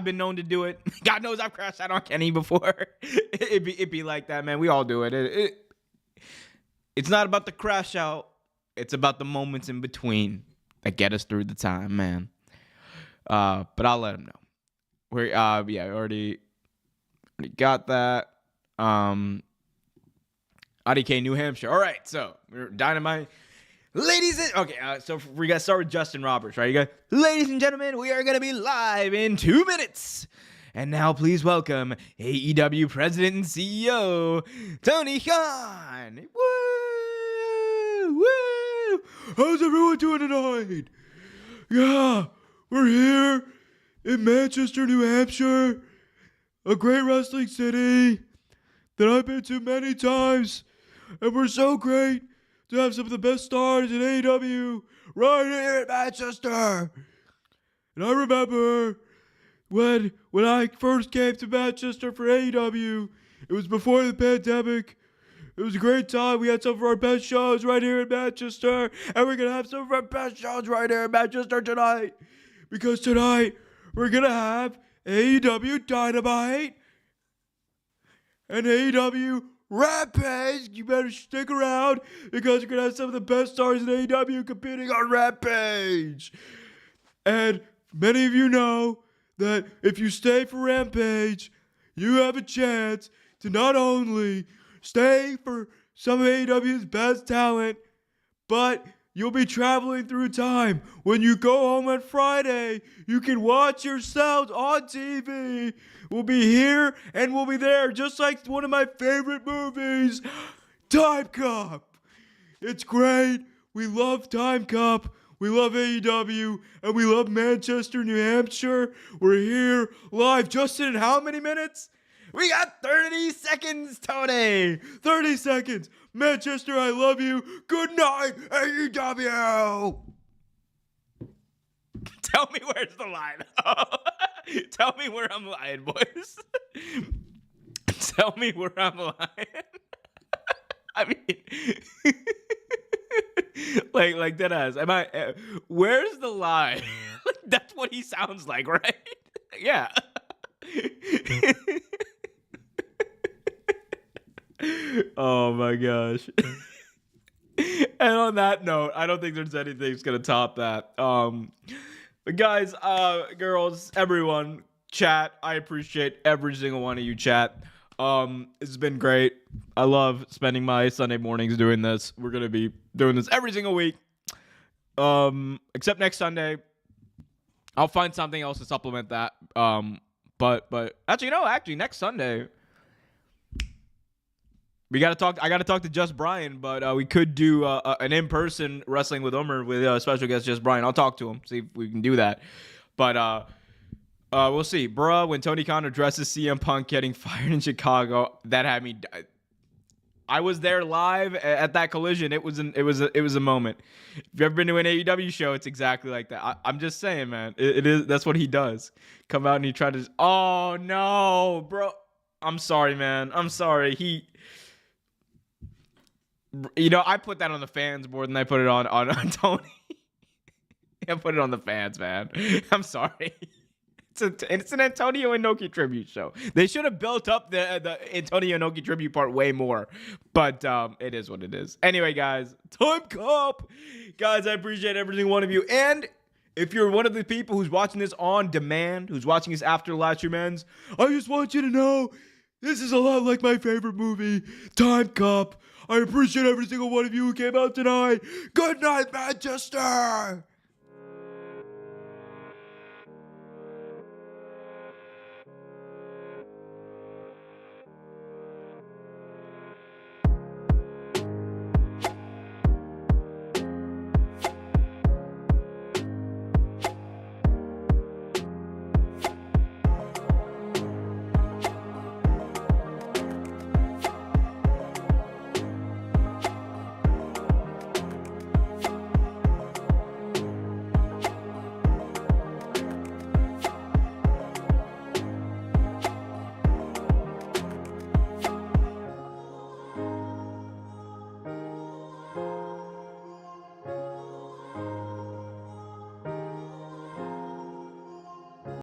been known to do it. God knows I've crashed out on Kenny before. It be like that, man. We all do it. It's not about the crash out. It's about the moments in between that get us through the time, man. But I'll let him know. We already got that. IDK New Hampshire. All right, so we're Dynamite. So we got to start with Justin Roberts, right? You got, ladies and gentlemen, we are going to be live in 2 minutes. And now please welcome AEW President and CEO, Tony Khan. Woo! Woo! How's everyone doing tonight? Yeah, we're here in Manchester, New Hampshire, a great wrestling city that I've been to many times. And we're so great to have some of the best stars in AEW right here in Manchester. And I remember when I first came to Manchester for AEW, it was before the pandemic. It was a great time. We had some of our best shows right here in Manchester. And we're going to have some of our best shows right here in Manchester tonight. Because tonight, we're going to have AEW Dynamite and AEW Rampage. You better stick around because you're going to have some of the best stars in AEW competing on Rampage. And many of you know that if you stay for Rampage, you have a chance to not only stay for some of AEW's best talent, but you'll be traveling through time. When you go home on Friday, you can watch yourselves on TV. We'll be here and we'll be there, just like one of my favorite movies, Time Cop. It's great. We love Time Cop. We love AEW. And we love Manchester, New Hampshire. We're here live just in how many minutes? We got 30 seconds, Tony. 30 seconds. Manchester, I love you. Good night, AEW. Tell me where's the line. Tell me where I'm lying, boys. Tell me where I'm lying. I mean, like that ass. Where's the line? That's what he sounds like, right? Yeah. Oh my gosh. And on that note, I don't think there's anything that's gonna top that. But guys, girls, everyone, chat, I appreciate every single one of you, chat. It's been great. I love spending my Sunday mornings doing this. We're gonna be doing this every single week. Except next Sunday. I'll find something else to supplement that. But actually next Sunday I gotta talk to Just Brian, but we could do an in-person Wrestling with Omer with special guest Just Brian. I'll talk to him, see if we can do that. But we'll see. Bruh, when Tony Khan addresses CM Punk getting fired in Chicago, that had me. I was there live at that collision. It was a moment. If you've ever been to an AEW show, it's exactly like that. I'm just saying, man. It is. That's what he does. Come out and he tried to. Oh no, bro. I'm sorry, man. I'm sorry. I put that on the fans more than I put it on Tony. I put it on the fans, man. I'm sorry. It's an Antonio Inoki tribute show. They should have built up the Antonio Inoki tribute part way more. But it is what it is. Anyway, guys, Time Cop. Guys, I appreciate every single one of you. And if you're one of the people who's watching this on demand, who's watching this after the live stream ends, I just want you to know this is a lot like my favorite movie, Time Cop. I appreciate every single one of you who came out tonight. Good night, Manchester.